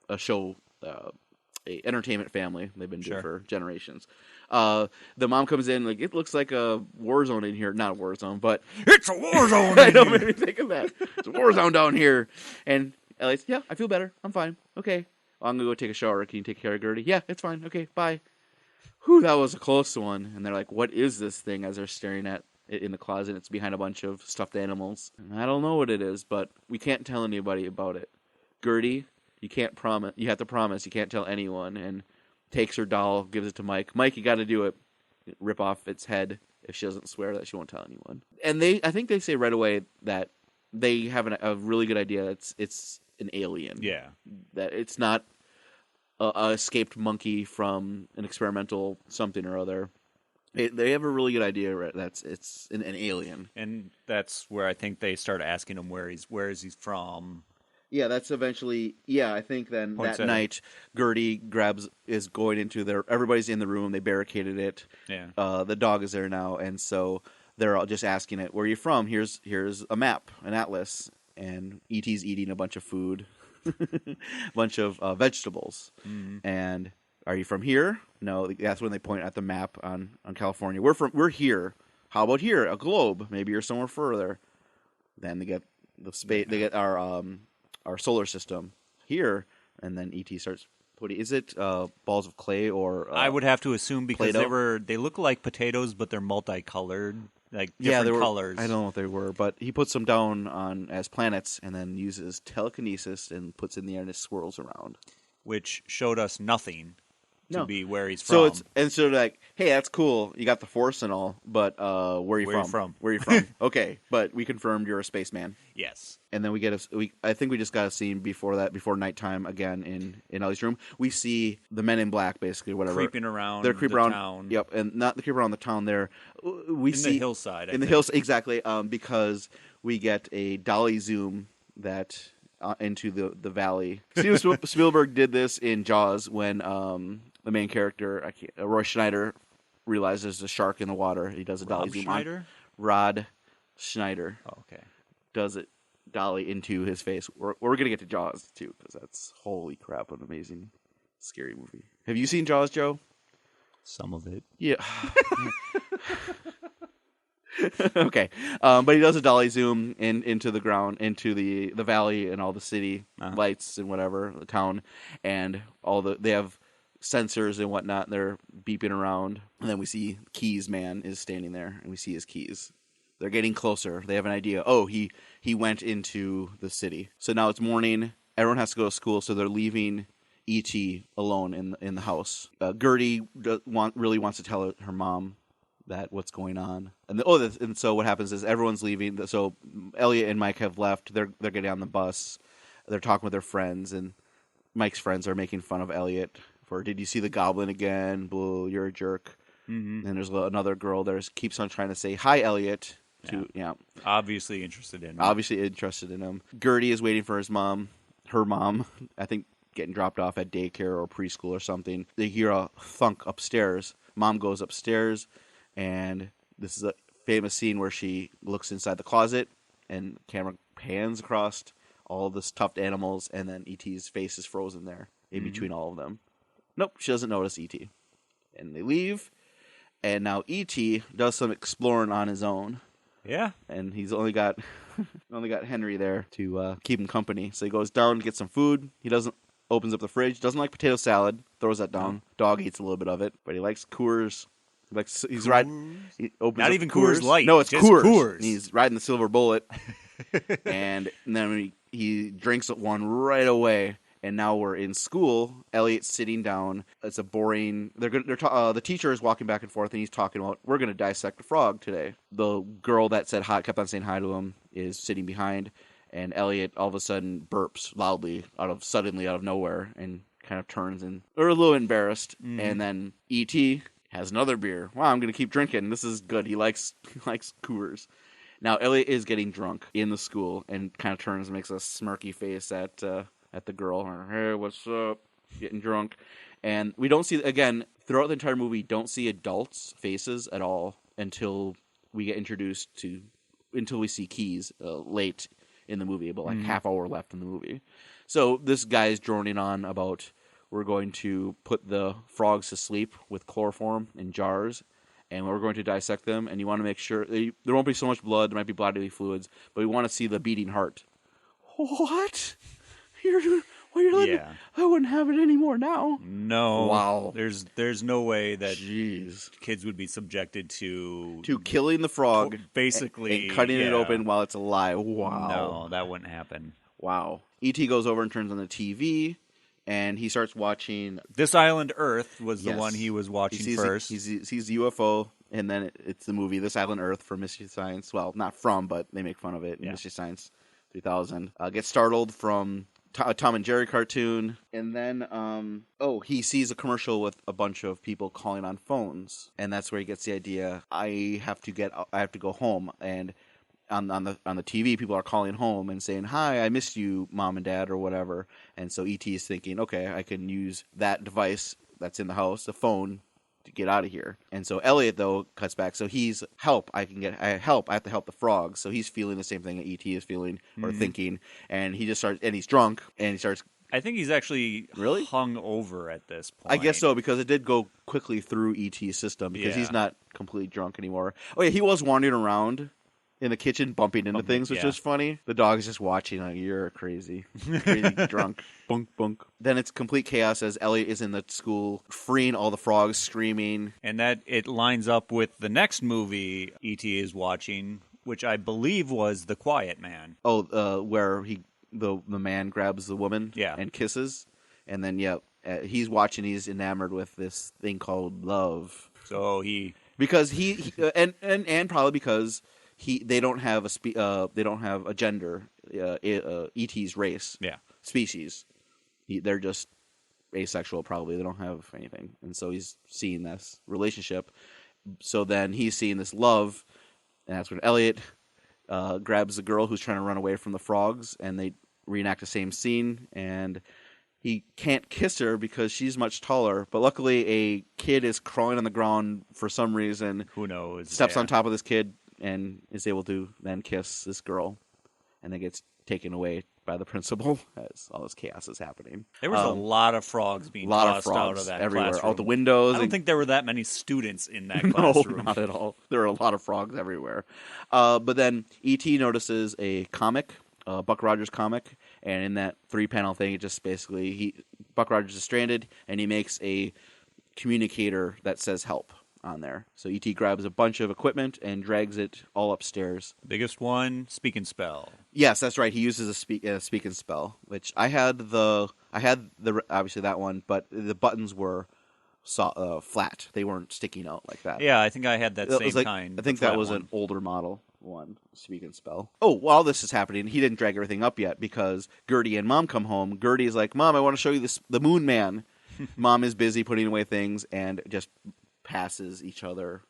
S2: a show, a entertainment family. They've been doing for generations. The mom comes in like, it looks like a war zone in here. Not a war zone, but
S1: It's a war zone.
S2: I know, made me think of that. It's a war zone down here. And Elliot's, yeah, I feel better. I'm fine. Okay. Well, I'm gonna go take a shower. Can you take care of Gertie? Yeah, it's fine. Okay, bye. Whew, that was a close one. And they're like, what is this thing? As they're staring at it in the closet, it's behind a bunch of stuffed animals. And I don't know what it is, but we can't tell anybody about it. Gertie, you can't promise. You have to promise. You can't tell anyone. And takes her doll, gives it to Mike. Mike, you got to do it. Rip off its head if she doesn't swear that she won't tell anyone. And I think they say right away that they have a really good idea. It's an alien.
S1: Yeah.
S2: That it's not a escaped monkey from an experimental something or other. They have a really good idea. Right? It's an alien.
S1: And that's where I think they start asking him where is he from.
S2: Yeah, that's eventually. Yeah, I think then that night, Gertie is going into everybody's in the room. They barricaded it.
S1: Yeah.
S2: The dog is there now, and so they're all just asking it, "Where are you from?" Here's a map, an atlas, and E.T.'s eating a bunch of food, a bunch of vegetables, and are you from here? No, that's when they point at the map on California. We're here. How about here? A globe. Maybe you're somewhere further. Then they get the space. They get our solar system here, and then E.T. starts putting. Is it balls of clay or?
S1: I would have to assume because
S2: Play-Doh?
S1: they look like potatoes, but they're multicolored, like different colors.
S2: I don't know what they were, but he puts them down as planets, and then uses telekinesis and puts in the air and it swirls around,
S1: which showed us nothing to be where he's
S2: so
S1: from.
S2: It's like, hey, that's cool. You got the Force and all, but where are you from? Where are you from? Okay, but we confirmed you're a spaceman.
S1: Yes.
S2: And then I think we just got a scene before nighttime again in Ellie's room. We see the men in black, basically, whatever.
S1: Creeping around
S2: They're creeping around
S1: town.
S2: Yep, and not the creep around the town there. We see
S1: the hillside.
S2: In the hills, exactly, because we get a dolly zoom that into the valley. Steven Spielberg did this in Jaws when the main character, Roy Schneider, realizes there's a shark in the water. He does a dolly zoom on. Rod Schneider.
S1: Oh, okay.
S2: Does it dolly into his face. We're going to get to Jaws, too, because that's, holy crap, an amazing, scary movie. Have you seen Jaws, Joe?
S1: Some of it.
S2: Yeah. Okay. But he does a dolly zoom into the ground, into the valley and all the city lights and whatever, the town, and they have sensors and whatnot, and they're beeping around. And then we see Keys Man is standing there, and we see his keys. They're getting closer. They have an idea. Oh, he went into the city. So now it's morning. Everyone has to go to school, so they're leaving E.T. alone in the house. Gertie really wants to tell her mom that what's going on. And so what happens is everyone's leaving. So Elliot and Mike have left. They're getting on the bus. They're talking with their friends, and Mike's friends are making fun of Elliot for, did you see the goblin again? Blue, you're a jerk. Mm-hmm. And there's another girl there keeps on trying to say, hi, Elliot.
S1: Obviously interested in him. Gertie is waiting for her mom, I think getting dropped off at daycare or preschool or something. They hear a thunk upstairs. Mom goes upstairs, and this is a famous scene where she looks inside the closet, and camera pans across all the stuffed animals, and then E.T.'s face is frozen there in between all of them. Nope, she doesn't notice E.T. And they leave, and now E.T. does some exploring on his own. Yeah,
S2: and he's only got Henry there to keep him company. So he goes down to get some food. He opens up the fridge. Doesn't like potato salad. Throws that down. Dog eats a little bit of it, but he likes Coors. He's riding. He opens
S1: not
S2: up
S1: even Coors Light.
S2: No, it's
S1: just
S2: Coors. And he's riding the silver bullet, and then he drinks one right away. And now we're in school. Elliot's sitting down. It's a boring. The teacher is walking back and forth, and he's talking about, we're going to dissect a frog today. The girl that said hi, kept on saying hi to him, is sitting behind, and Elliot all of a sudden burps loudly suddenly out of nowhere, and kind of turns and they're a little embarrassed. And then E.T. has another beer. Wow, I'm going to keep drinking. This is good. He likes Coors. Now Elliot is getting drunk in the school and kind of turns and makes a smirky face at the girl. Hey, what's up? Getting drunk. And we don't see, again, throughout the entire movie, don't see adults' faces at all until we get introduced to until we see Keys late in the movie, about like half hour left in the movie. So this guy is droning on about, we're going to put the frogs to sleep with chloroform in jars, and we're going to dissect them, and you want to make sure there won't be so much blood, there might be bodily fluids, but we want to see the beating heart. What? You're letting me, I wouldn't have it anymore now.
S1: No.
S2: Wow.
S1: There's no way that
S2: Jeez.
S1: kids would be subjected to
S2: killing the frog,
S1: basically,
S2: and cutting it open while it's alive. Wow.
S1: No, that wouldn't happen.
S2: Wow. E.T. goes over and turns on the TV, and he starts watching...
S1: This Island Earth was the one he was watching first.
S2: He sees UFO, and then it's the movie This Island Earth from Mystery Science. Well, not from, but they make fun of it in Mystery Science 3000. Gets startled from a Tom and Jerry cartoon, and then he sees a commercial with a bunch of people calling on phones, and that's where he gets the idea, I have to go home, and on the TV people are calling home and saying, hi, I missed you, Mom and Dad, or whatever. And so E.T. is thinking, okay, I can use that device that's in the house, the phone, to get out of here. And so Elliot, though, cuts back. So he's help. I have to help the frogs. So he's feeling the same thing that E.T. is feeling or thinking. And he just starts, and he's drunk, and he starts.
S1: I think he's actually hung over at this point.
S2: I guess so, because it did go quickly through E.T.'s system, because he's not completely drunk anymore. Oh yeah, he was wandering around in the kitchen, bumping into things, which was funny. The dog is just watching, like, you're crazy drunk. Bunk, bunk. Then it's complete chaos as Elliot is in the school, freeing all the frogs, screaming.
S1: And that it lines up with the next movie E.T. is watching, which I believe was The Quiet Man.
S2: Oh, where the man grabs the woman and kisses. And then, he's watching, he's enamored with this thing called love.
S1: So
S2: because and probably because they don't have a gender, E.T.'s race, species. They're just asexual, probably. They don't have anything, and so he's seeing this relationship. So then he's seeing this love, and that's when Elliot grabs the girl who's trying to run away from the frogs, and they reenact the same scene. And he can't kiss her because she's much taller, but luckily a kid is crawling on the ground for some reason.
S1: Who knows?
S2: Steps on top of this kid and is able to then kiss this girl, and then gets taken away by the principal as all this chaos is happening.
S1: There was a lot of frogs being tossed out of that
S2: everywhere,
S1: classroom.
S2: out the windows.
S1: I don't think there were that many students in that classroom.
S2: No, not at all. There are a lot of frogs everywhere. But then E.T. notices a comic, Buck Rogers comic, and in that 3-panel thing, it just basically Buck Rogers is stranded, and he makes a communicator that says help on there. So E.T. grabs a bunch of equipment and drags it all upstairs.
S1: Biggest one, Speak and Spell.
S2: Yes, that's right. He uses a speak and spell, which I had the obviously that one, but the buttons were flat. They weren't sticking out like that.
S1: Yeah, I think I had that same kind.
S2: I think that was an older model one, Speak and Spell. Oh, while this is happening, he didn't drag everything up yet because Gertie and Mom come home. Gertie's like, Mom, I want to show you the Moon Man. Mom is busy putting away things and just passes each other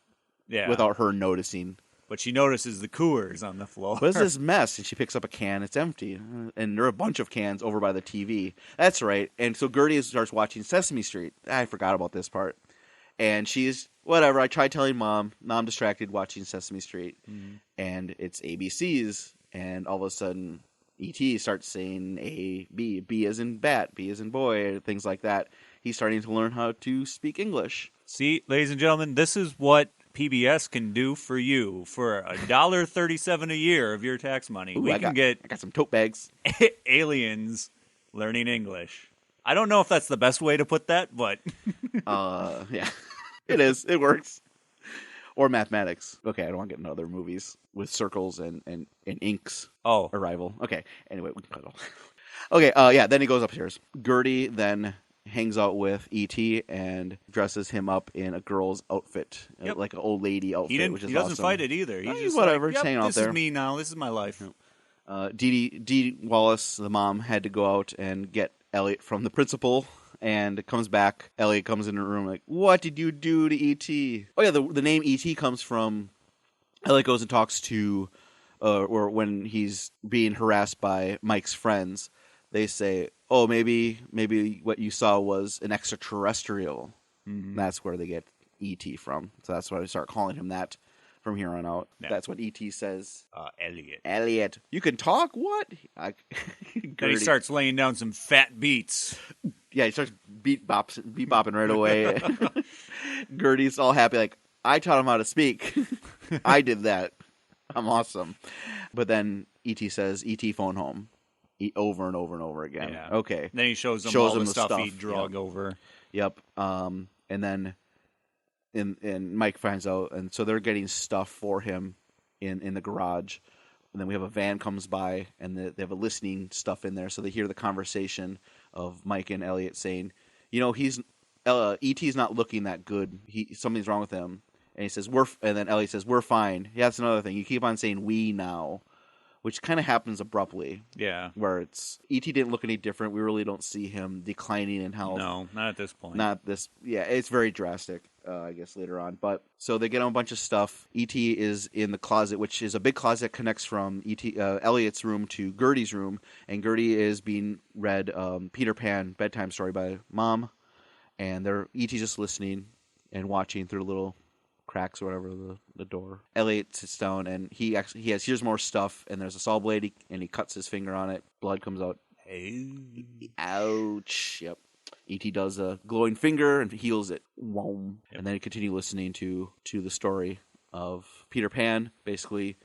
S2: without her noticing.
S1: But she notices the Coors on the floor.
S2: What is this mess? And she picks up a can. It's empty. And there are a bunch of cans over by the TV. That's right. And so Gertie starts watching Sesame Street. I forgot about this part. And she's, whatever, I tried telling Mom. Mom distracted watching Sesame Street. Mm-hmm. And it's ABC's. And all of a sudden, E.T. starts saying A, B. B as in bat, B as in boy, things like that. He's starting to learn how to speak English.
S1: See, ladies and gentlemen, this is what PBS can do for you. For $1.37 a year of your tax money,
S2: I got some tote bags.
S1: Aliens learning English. I don't know if that's the best way to put that, but
S2: yeah, it is. It works. Or mathematics. Okay, I don't want to get into other movies with circles and inks.
S1: Oh,
S2: Arrival. Okay. Anyway, we can cut it off. Okay. Then he goes upstairs. Gertie then hangs out with E.T. and dresses him up in a girl's outfit, like an old lady outfit, which is awesome.
S1: He doesn't fight it either. He's just
S2: whatever,
S1: like,
S2: just hanging out there.
S1: This is me now. This is my life.
S2: Dee Wallace, the mom, had to go out and get Elliot from the principal, and comes back. Elliot comes in the room like, what did you do to E.T.? Oh yeah, the name E.T. comes from Elliot goes and talks to, or when he's being harassed by Mike's friends, they say, oh, maybe what you saw was an extraterrestrial. Mm-hmm. That's where they get E.T. from. So that's why we start calling him that from here on out.
S1: Yeah.
S2: That's what E.T. says.
S1: Elliot.
S2: Elliot, you can talk? What?
S1: Then he
S2: Gertie-
S1: starts laying down some fat beats.
S2: Yeah, he starts beat bopping right away. Gertie's all happy, like, I taught him how to speak. I did that. I'm awesome. But then E.T. says, E.T. phone home. Over and over and over again.
S1: Yeah.
S2: Okay.
S1: Then he shows them
S2: Shows
S1: all
S2: them
S1: the
S2: the
S1: stuff he
S2: stuff.
S1: drug over.
S2: Yep. And then and Mike finds out, and so they're getting stuff for him in the garage. And then we have a van comes by, and they have a listening stuff in there, so they hear the conversation of Mike and Elliot saying, E.T.'s not looking that good. Something's wrong with him. And he says, and then Elliot says, we're fine. Yeah, that's another thing. You keep on saying we now, which kind of happens abruptly.
S1: Yeah.
S2: Where it's, E.T. didn't look any different. We really don't see him declining in health.
S1: No, not at this point.
S2: Not this. Yeah, it's very drastic, I guess, later on. But so they get on a bunch of stuff. E.T. is in the closet, which is a big closet that connects from Elliot's room to Gertie's room. And Gertie is being read Peter Pan bedtime story by Mom. And E.T.'s just listening and watching through little cracks or whatever the door. Elliot sits down and here's more stuff, and there's a saw blade and he cuts his finger on it. Blood comes out. Ouch. Yep. E.T. does a glowing finger and heals it. Yep. And then he continues listening to the story of Peter Pan. Basically,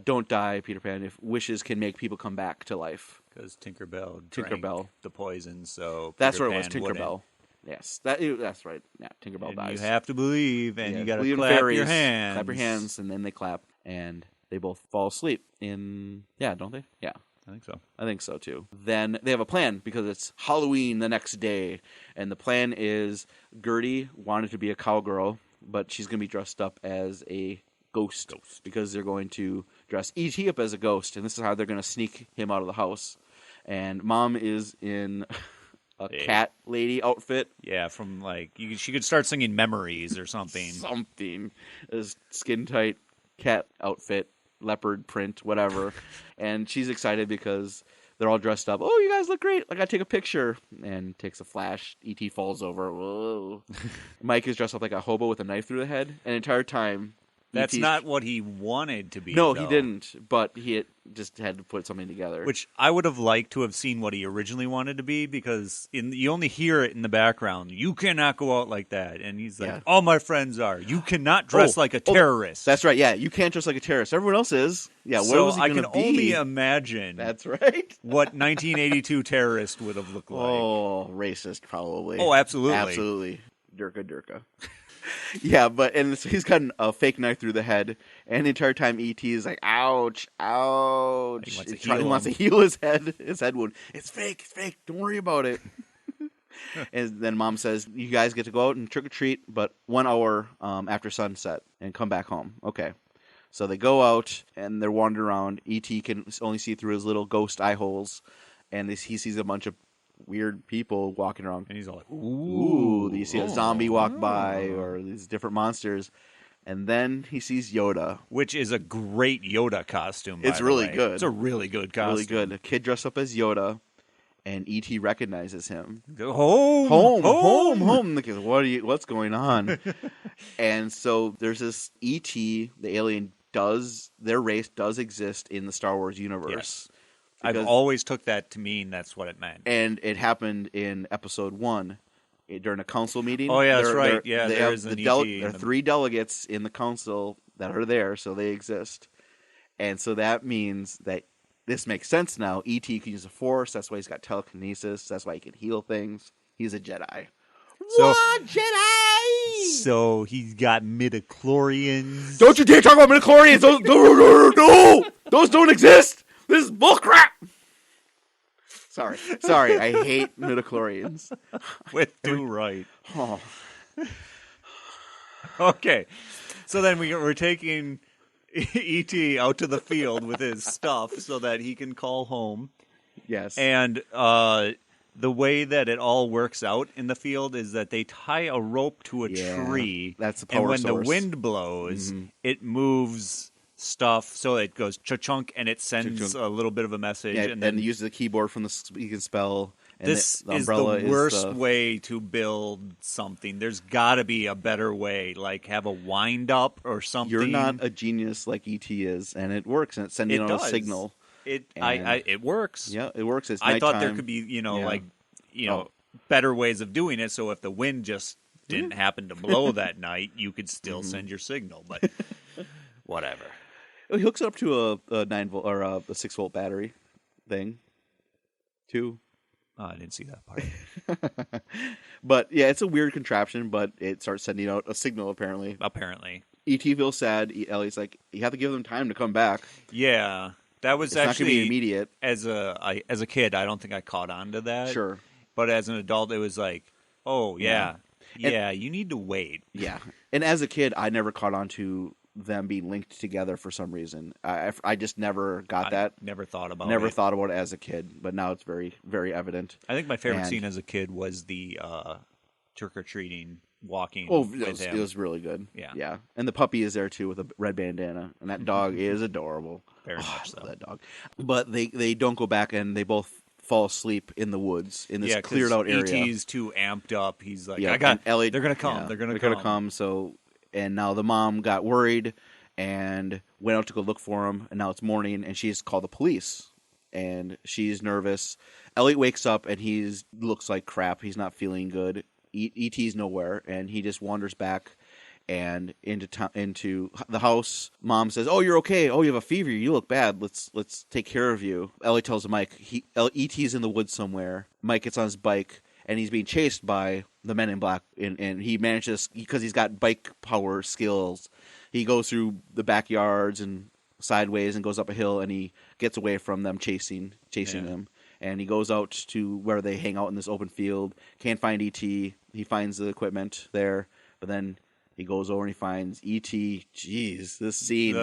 S2: don't die, Peter Pan, if wishes can make people come back to life.
S1: Because Tinkerbell drank the poison, so
S2: that's
S1: Peter
S2: what it was,
S1: Pan
S2: Tinkerbell.
S1: wouldn't.
S2: Yes, that's right. Yeah, Tinkerbell
S1: And
S2: dies.
S1: You have to believe, and you got to
S2: believe in
S1: clap
S2: fairies.
S1: your hands.
S2: Clap your hands, and then they clap, and they both fall asleep. Don't they? Yeah. I think so, too. Then they have a plan, because it's Halloween the next day, and the plan is Gertie wanted to be a cowgirl, but she's going to be dressed up as a ghost, because they're going to dress E.T. up as a ghost, and this is how they're going to sneak him out of the house. And Mom is in a cat lady outfit.
S1: Yeah, from she could start singing Memories or something.
S2: A skin-tight cat outfit, leopard print, whatever. And she's excited because they're all dressed up. Oh, you guys look great. I gotta take a picture. And takes a flash. E.T. falls over. Whoa. Mike is dressed up like a hobo with a knife through the head. And the entire time...
S1: That's not what he wanted to be.
S2: No,
S1: though.
S2: he didn't. But he just had to put something together.
S1: Which I would have liked to have seen what he originally wanted to be, because you only hear it in the background. You cannot go out like that. And he's like, all my friends are. You cannot dress like a terrorist.
S2: That's right. Yeah, you can't dress like a terrorist. Everyone else is. Yeah, what
S1: so
S2: was he going to be?
S1: I can only imagine.
S2: That's right.
S1: What 1982 terrorist would have looked like.
S2: Oh, racist, probably.
S1: Oh, absolutely.
S2: Absolutely. Durka. Yeah, and so he's got a fake knife through the head, and the entire time E.T. is like, ouch. He wants to heal his head wound. It's fake, don't worry about it. And then Mom says, you guys get to go out and trick-or-treat, but 1 hour after sunset, and come back home. Okay. So they go out, and they're wandering around. E.T. can only see through his little ghost eye holes, and he sees a bunch of weird people walking around.
S1: And he's all like,
S2: ooh. You see a zombie walk by, or these different monsters. And then he sees Yoda.
S1: Which is a great Yoda costume,
S2: It's really good.
S1: It's a really good costume.
S2: Really good. A kid dressed up as Yoda, and E.T. recognizes him.
S1: Home.
S2: The kid, what's going on? And so there's this E.T., the alien, their race does exist in the Star Wars universe.
S1: Yes. I've always took that to mean that's what it meant.
S2: And it happened in episode 1 during a council meeting.
S1: Oh, yeah, that's right. Yeah, there is an E.T.
S2: There are 3 delegates in the council that are there, so they exist. And so that means that this makes sense now. E.T. can use the Force. That's why he's got telekinesis. That's why he can heal things. He's a Jedi. What Jedi?
S1: So he's got midichlorians.
S2: Don't you dare talk about midichlorians! No! Those don't exist! This is bullcrap! Sorry, I hate midichlorians.
S1: With due right.
S2: Oh.
S1: Okay, so then we're taking E.T. out to the field with his stuff so that he can call home.
S2: Yes.
S1: And the way that it all works out in the field is that they tie a rope to a tree.
S2: That's the power
S1: and when
S2: source.
S1: the wind blows, it moves stuff, so it goes cha-chunk, and it sends a little bit of a message.
S2: Yeah,
S1: and then
S2: uses the keyboard from he can spell And
S1: This
S2: the
S1: is the
S2: umbrella
S1: worst way to build something. There's got to be a better way, like have a wind up or something.
S2: You're not a genius like E.T. is, and it works, and it's sending out a signal.
S1: It works.
S2: Yeah, it works. It's
S1: I thought there
S2: nighttime.
S1: could be,
S2: Yeah.
S1: better ways of doing it. So if the wind just didn't happen to blow that night, you could still send your signal. But whatever.
S2: He hooks it up to a 9-volt or a 6-volt battery thing, too.
S1: Oh, I didn't see that part.
S2: But yeah, it's a weird contraption, but it starts sending out a signal apparently.
S1: Apparently.
S2: E.T. feels sad. Ellie's like, you have to give them time to come back.
S1: Yeah. That was
S2: It's not
S1: actually
S2: going to be immediate.
S1: As a kid, I don't think I caught on to that.
S2: Sure.
S1: But as an adult, it was like, oh, yeah.
S2: Yeah.
S1: You need to wait.
S2: Yeah. And as a kid, I never caught on to them being linked together for some reason. I just never got that.
S1: Never thought about
S2: Never
S1: it.
S2: thought about it as a kid, but now it's very, very evident.
S1: I think my favorite scene as a kid was the trick-or-treating walking with him.
S2: It was really good.
S1: Yeah.
S2: Yeah. And the puppy is there, too, with a red bandana. And that dog is adorable.
S1: Very much so.
S2: I love that dog. But they don't go back, and they both fall asleep in the woods in this cleared out area.
S1: E.T.'s too amped up. He's like,
S2: Ellie,
S1: they're going to come.
S2: Yeah,
S1: they're going to
S2: come. So, and now the mom got worried and went out to go look for him. And now it's morning, and she's called the police. And she's nervous. Elliot wakes up, and he looks like crap. He's not feeling good. E.T.'s nowhere, and he just wanders back and into the house. Mom says, "Oh, you're okay. Oh, you have a fever. You look bad. Let's take care of you." Ellie tells Mike, E.T.'s in the woods somewhere. Mike gets on his bike, and he's being chased by the men in black, and he manages, because he's got bike power skills, he goes through the backyards and sideways and goes up a hill, and he gets away from them chasing him. And he goes out to where they hang out in this open field. Can't find E.T. He finds the equipment there, but then he goes over and he finds E.T. Jeez, this scene.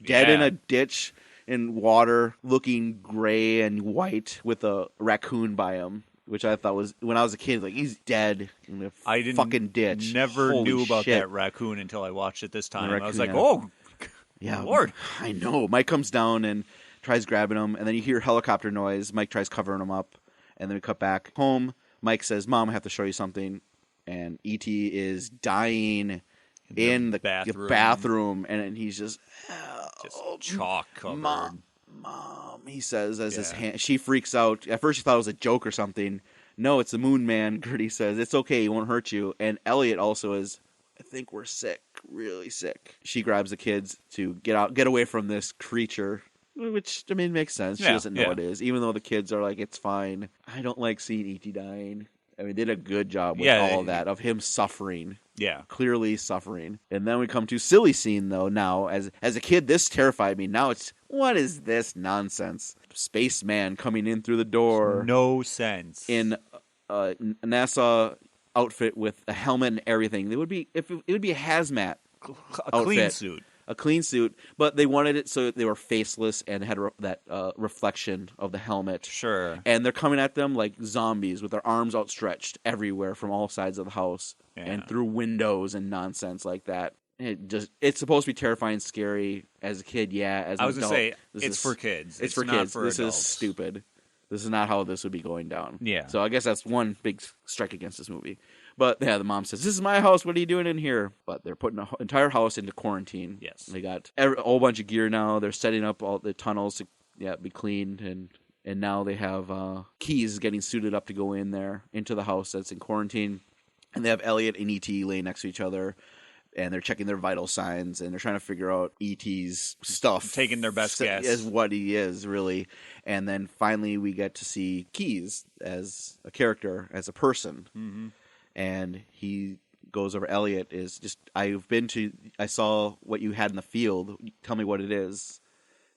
S2: Dead in a ditch in water, looking gray and white with a raccoon by him, which I thought was, when I was a kid, like, he's dead in a fucking ditch.
S1: Never
S2: Holy
S1: knew about
S2: shit.
S1: that raccoon until I watched it this time.
S2: Raccoon,
S1: I was like,
S2: yeah.
S1: oh,
S2: yeah,
S1: Lord.
S2: I know. Mike comes down and tries grabbing him, and then you hear helicopter noise. Mike tries covering him up, and then we cut back home. Mike says, "Mom, I have to show you something." And E.T. is dying in the bathroom, and he's just
S1: chalk covered.
S2: Mom, he says, as his hand. She freaks out. At first, she thought it was a joke or something. No, it's the Moon Man. Gertie says, "It's okay. He won't hurt you." And Elliot also is, "I think we're sick, really sick." She grabs the kids to get away from this creature, which, I mean, makes sense. She doesn't know what it is, even though the kids are like, "It's fine." I don't like seeing E.T. dying. I mean, they did a good job with all of that, of him suffering.
S1: Yeah.
S2: Clearly suffering. And then we come to silly scene, though, now. As a kid, this terrified me. Now it's, what is this nonsense? Spaceman coming in through the door.
S1: No sense.
S2: In a NASA outfit with a helmet and everything. It would be a hazmat
S1: a clean suit.
S2: A clean suit, but they wanted it so they were faceless and had that reflection of the helmet.
S1: Sure.
S2: And they're coming at them like zombies with their arms outstretched everywhere from all sides of the house and through windows and nonsense like that. It's supposed to be terrifying, scary as a kid. Yeah, as an adult.
S1: I was going to say, it's for kids.
S2: It's for
S1: not
S2: kids.
S1: For
S2: this
S1: adults.
S2: is stupid. This is not how this would be going down.
S1: Yeah.
S2: So I guess that's one big strike against this movie. But yeah, the mom says, "This is my house. What are you doing in here?" But they're putting the entire house into quarantine.
S1: Yes.
S2: They got a whole bunch of gear now. They're setting up all the tunnels to be cleaned. And now they have Keys getting suited up to go in there into the house that's in quarantine. And they have Elliot and E.T. laying next to each other. And they're checking their vital signs. And they're trying to figure out E.T.'s stuff.
S1: Taking their best guess.
S2: As what he is, really. And then finally we get to see Keys as a character, as a person. Mm-hmm. And he goes over, "Elliot is just, I saw what you had in the field. Tell me what it is."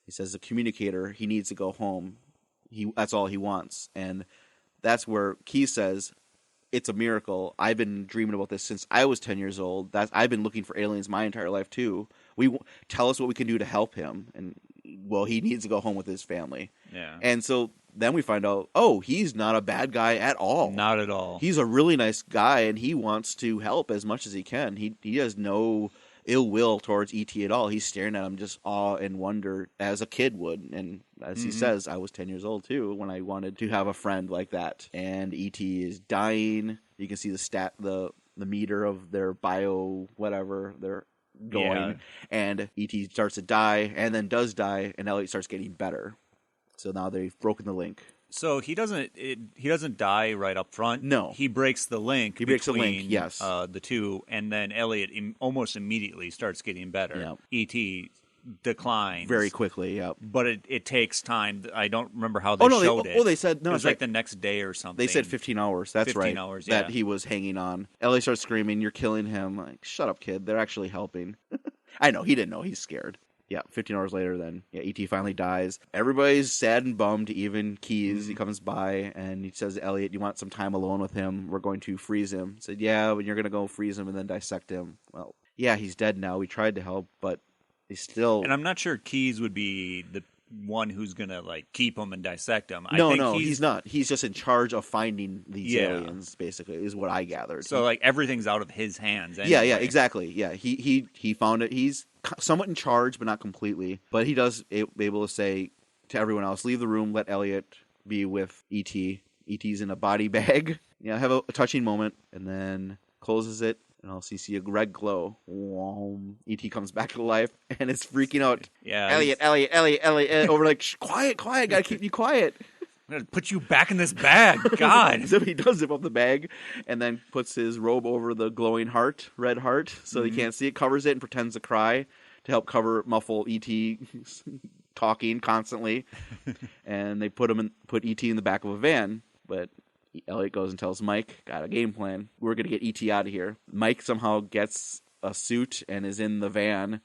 S2: He says, "A communicator. He needs to go home. That's all he wants." And that's where Keys says, "It's a miracle. I've been dreaming about this since I was 10 years old. I've been looking for aliens my entire life too. Tell us what we can do to help him." And, well, he needs to go home with his family.
S1: Yeah.
S2: And so then we find out, he's not a bad guy at all.
S1: Not at all.
S2: He's a really nice guy, and he wants to help as much as he can. He has no ill will towards E.T. at all. He's staring at him just awe and wonder as a kid would. And as he says, I was 10 years old too when I wanted to have a friend like that. And E.T. is dying. You can see the meter of their bio whatever they're going.
S1: Yeah.
S2: And E.T. starts to die and then does die, and Elliot starts getting better. So now they've broken the link.
S1: So he doesn't die right up front.
S2: No.
S1: He breaks the link.
S2: He breaks the
S1: between,
S2: link, yes.
S1: The two, and then Elliot almost immediately starts getting better.
S2: Yep.
S1: E.T. declines
S2: Very quickly, yep.
S1: but it takes time. I don't remember how they showed it.
S2: Oh, they said no.
S1: It was
S2: it's
S1: like
S2: right.
S1: the next day or something.
S2: They said 15 hours. That's
S1: 15
S2: right.
S1: hours,
S2: That
S1: yeah.
S2: he was hanging on. Ellie starts screaming, "You're killing him!" Like, shut up, kid. They're actually helping. I know he didn't know. He's scared. Yeah, 15 hours later, then E.T. finally dies. Everybody's sad and bummed. Even Keyes, he comes by and he says, "Elliot, you want some time alone with him? We're going to freeze him." He said, "Yeah, but you're going to go freeze him and then dissect him." Well, yeah, he's dead now. We tried to help, but he's still.
S1: And I'm not sure Keyes would be the one who's gonna keep him and dissect him.
S2: No, he's not. He's just in charge of finding these aliens. Basically, is what I gathered.
S1: So everything's out of his hands. Anyway.
S2: Yeah, exactly. Yeah, he found it. He's somewhat in charge, but not completely. But he does be able to say to everyone else, "Leave the room. Let Elliot be with E.T. E.T.'s in a body bag." Yeah, have a touching moment, and then closes it. And also you see a red glow. E.T. comes back to life and it's freaking out.
S1: Yeah,
S2: Elliot. Over like, quiet, gotta keep you quiet.
S1: I'm going to put you back in this bag. God.
S2: So he does zip up the bag and then puts his robe over the glowing heart, red heart, so he can't see it, covers it and pretends to cry to help muffle E.T. talking constantly. And they put E.T. in the back of a van, but Elliot goes and tells Mike, "Got a game plan. We're going to get E.T. out of here." Mike somehow gets a suit and is in the van.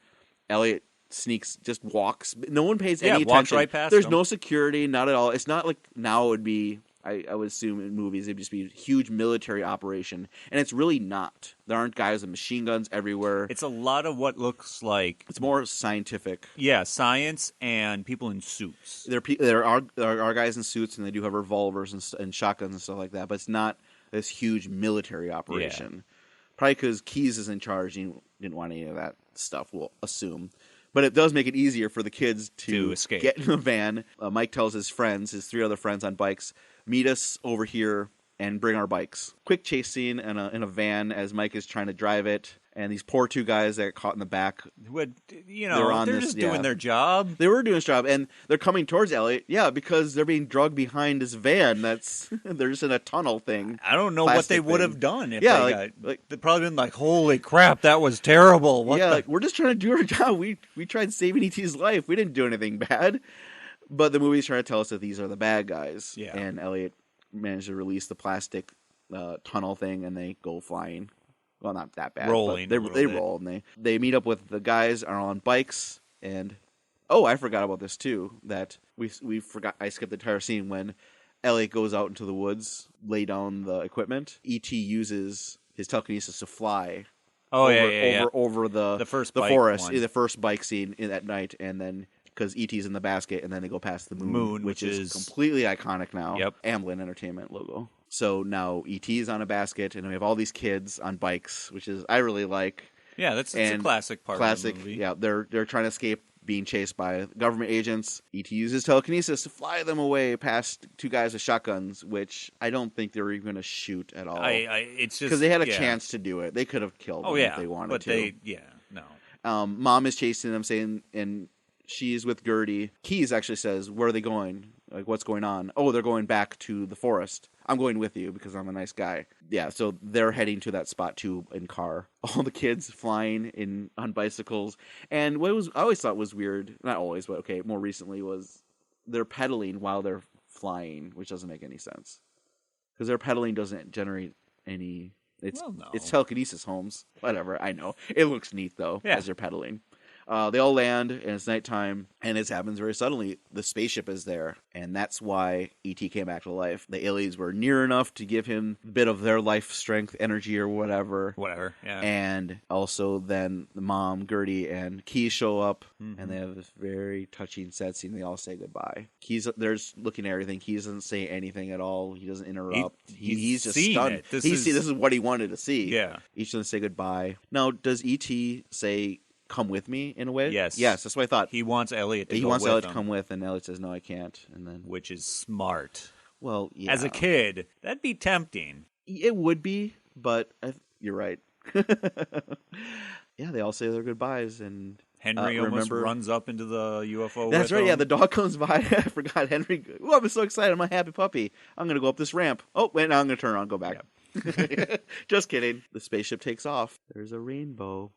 S2: Elliot just walks. No one pays any attention.
S1: Walks right past
S2: There's
S1: him.
S2: no security, not at all. It's not like now it would be, I would assume in movies, it'd just be a huge military operation. And it's really not. There aren't guys with machine guns everywhere.
S1: It's a lot of what looks like...
S2: It's more scientific.
S1: Yeah, science and people in suits.
S2: There are guys in suits, and they do have revolvers and shotguns and stuff like that, but it's not this huge military operation. Yeah. Probably because Keyes is in charge, and he didn't want any of that stuff, we'll assume. But it does make it easier for the kids to
S1: escape.
S2: Get in the van. Mike tells his 3 other friends on bikes, "Meet us over here and bring our bikes." Quick chase scene in a van as Mike is trying to drive it. And these poor 2 guys that got caught in the back.
S1: They're just doing their job.
S2: They were doing their job, and they're coming towards Elliot. Yeah, because they're being drugged behind his van. They're just in a tunnel thing.
S1: I don't know what they would have done if they'd probably been like, "Holy crap, that was terrible."
S2: We're just trying to do our job. We tried saving E.T.'s life. We didn't do anything bad. But the movie's trying to tell us that these are the bad guys.
S1: Yeah.
S2: And Elliot managed to release the plastic tunnel thing, and they go flying. Well, not that bad.
S1: Rolling.
S2: They roll, and they meet up with the guys are on bikes, and I forgot about this too. That we forgot. I skipped the entire scene when Elliot goes out into the woods, lay down the equipment. E.T. uses his telekinesis to fly. Over the forest,
S1: one.
S2: The first bike scene at night, and then because E.T.'s in the basket, and then they go past the moon, which is completely iconic now.
S1: Yep.
S2: Amblin Entertainment logo. So now E.T. is on a basket, and we have all these kids on bikes, which is I really like.
S1: Yeah, that's a classic part of the movie.
S2: Yeah, they're trying to escape being chased by government agents. E.T. uses telekinesis to fly them away past 2 guys with shotguns, which I don't think they were even going to shoot at all.
S1: It's just
S2: because they had a chance to do it. They could have killed them if they wanted to. Mom is chasing them, saying, and she's with Gertie. Keyes actually says, "Where are they going? Like, what's going on?" "Oh, they're going back to the forest. I'm going with you because I'm a nice guy." Yeah, so they're heading to that spot too in car. All the kids flying on bicycles. And what I always thought was weird, not always, but okay, more recently, was they're pedaling while they're flying, which doesn't make any sense. Because their pedaling doesn't generate any... It's telekinesis, Holmes. Whatever, I know. It looks neat, though, as they're pedaling. They all land, and it's nighttime, and it happens very suddenly. The spaceship is there, and that's why E.T. came back to life. The aliens were near enough to give him a bit of their life strength, energy, or whatever.
S1: Whatever, yeah.
S2: And also then the mom, Gertie, and Key show up, and they have this very touching sad scene. They all say goodbye. Key's there's looking at everything. Key doesn't say anything at all. He doesn't interrupt. He's just stunned. This is what he wanted to see.
S1: Yeah.
S2: Each of them say goodbye. Now, does E.T. say, come with me, in a way?
S1: Yes.
S2: Yes, that's what I thought.
S1: He wants Elliot to
S2: He
S1: go
S2: wants
S1: with
S2: Elliot
S1: him,
S2: to come with, and Elliot says, no, I can't. And then,
S1: which is smart.
S2: well, yeah.
S1: As a kid, that'd be tempting.
S2: It would be, but you're right. Yeah, they all say their goodbyes, and
S1: Henry almost runs up into the UFO.
S2: That's
S1: with
S2: right.
S1: him.
S2: Yeah, the dog comes by. I forgot Henry. Oh, I'm so excited! I'm a happy puppy. I'm gonna go up this ramp. Oh, wait, now I'm gonna turn around, and go back. Yep. Just kidding. The spaceship takes off. There's a rainbow.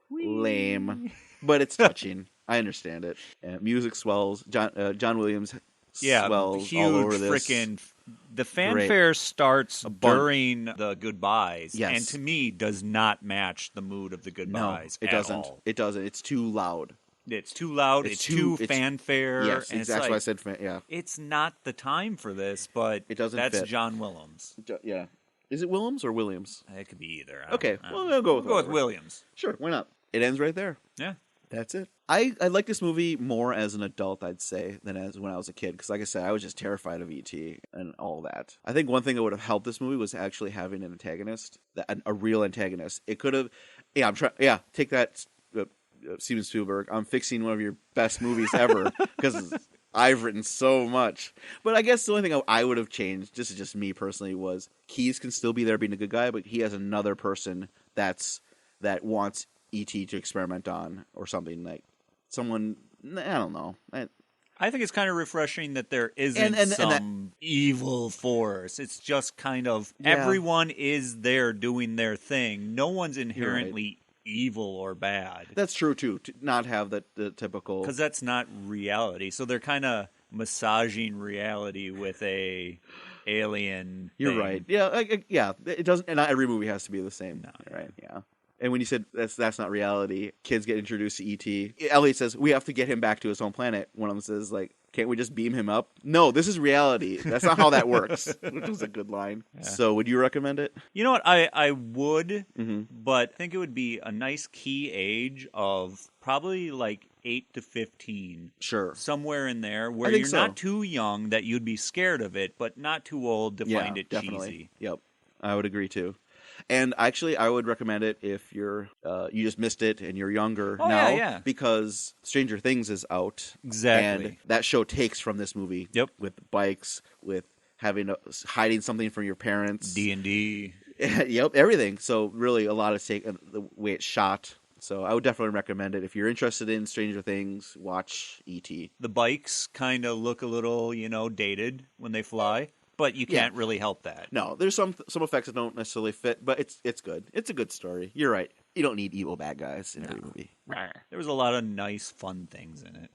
S2: Whee. Lame, but it's touching. I understand it. Music swells. John Williams. Swells
S1: huge
S2: all over this.
S1: Frickin' the fanfare starts during the goodbyes,
S2: yes.
S1: and to me does not match the mood of the goodbyes.
S2: No, it doesn't.
S1: All.
S2: It doesn't. It's too loud.
S1: It's too loud. It's too fanfare.
S2: Yes,
S1: and
S2: exactly. What I said. Yeah,
S1: it's not the time for this, but
S2: it doesn't.
S1: That's
S2: fit.
S1: John Williams.
S2: Yeah, is it Willems or Williams?
S1: It could be either.
S2: Okay, well, we'll go with
S1: Williams.
S2: Sure, why not? It ends right there.
S1: Yeah.
S2: That's it. I like this movie more as an adult, I'd say, than as when I was a kid. Because like I said, I was just terrified of E.T. and all that. I think one thing that would have helped this movie was actually having an antagonist, a real antagonist. It could have... Yeah, take that, Steven Spielberg. I'm fixing one of your best movies ever. Because I've written so much. But I guess the only thing I would have changed, this is just me personally, was Keyes can still be there being a good guy, but he has another person that wants E.T. to experiment on, or something like someone. I don't know.
S1: I think it's kind of refreshing that there isn't some evil force. It's just kind of everyone is there doing their thing. No one's inherently evil or bad.
S2: That's true too. To not have the typical,
S1: because that's not reality. So they're kind of massaging reality with a alien.
S2: You're
S1: thing.
S2: right. Yeah, yeah. It doesn't. And not every movie has to be the same.
S1: No,
S2: right? Yeah. And when you said that's not reality, kids get introduced to E.T. Elliot says, we have to get him back to his home planet. One of them says, like, can't we just beam him up? No, this is reality. That's not how that works. Which was a good line. Yeah. So would you recommend it?
S1: You know what? I would, but I think it would be a nice key age of probably like 8 to 15.
S2: Sure.
S1: Somewhere in there where you're not too young that you'd be scared of it, but not too old to find it
S2: definitely.
S1: cheesy.
S2: Yep. I would agree too. And actually, I would recommend it if you're you just missed it and you're younger now, because Stranger Things is out.
S1: Exactly,
S2: and that show takes from this movie.
S1: Yep,
S2: with bikes, with hiding something from your parents,
S1: D&D.
S2: Yep, everything. So really, a lot of the way it's shot. So I would definitely recommend it if you're interested in Stranger Things. Watch E.T.
S1: The bikes kind of look a little, dated when they fly. But you can't really help that.
S2: No, there's some effects that don't necessarily fit, but it's good. It's a good story. You're right. You don't need evil bad guys in every movie.
S1: There was a lot of nice, fun things in it.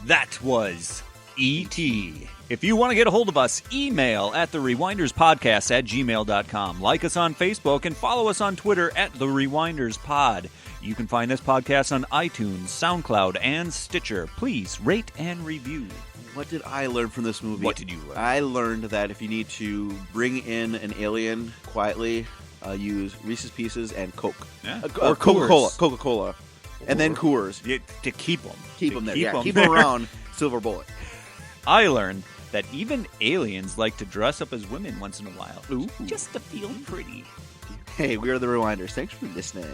S1: That was E.T. If you want to get a hold of us, email at therewinderspodcast@gmail.com. Like us on Facebook and follow us on Twitter at therewinderspod. You can find this podcast on iTunes, SoundCloud, and Stitcher. Please rate and review.
S2: What did I learn from this movie?
S1: What did you learn?
S2: I learned that if you need to bring in an alien quietly, use Reese's Pieces and Coke.
S1: Yeah.
S2: Or Coca-Cola. And then Coors.
S1: To keep them.
S2: Keep them there. Keep them around. Silver bullet.
S1: I learned that even aliens like to dress up as women once in a while.
S2: Ooh.
S1: Just to feel pretty.
S2: Hey, we are the Rewinders. Thanks for listening.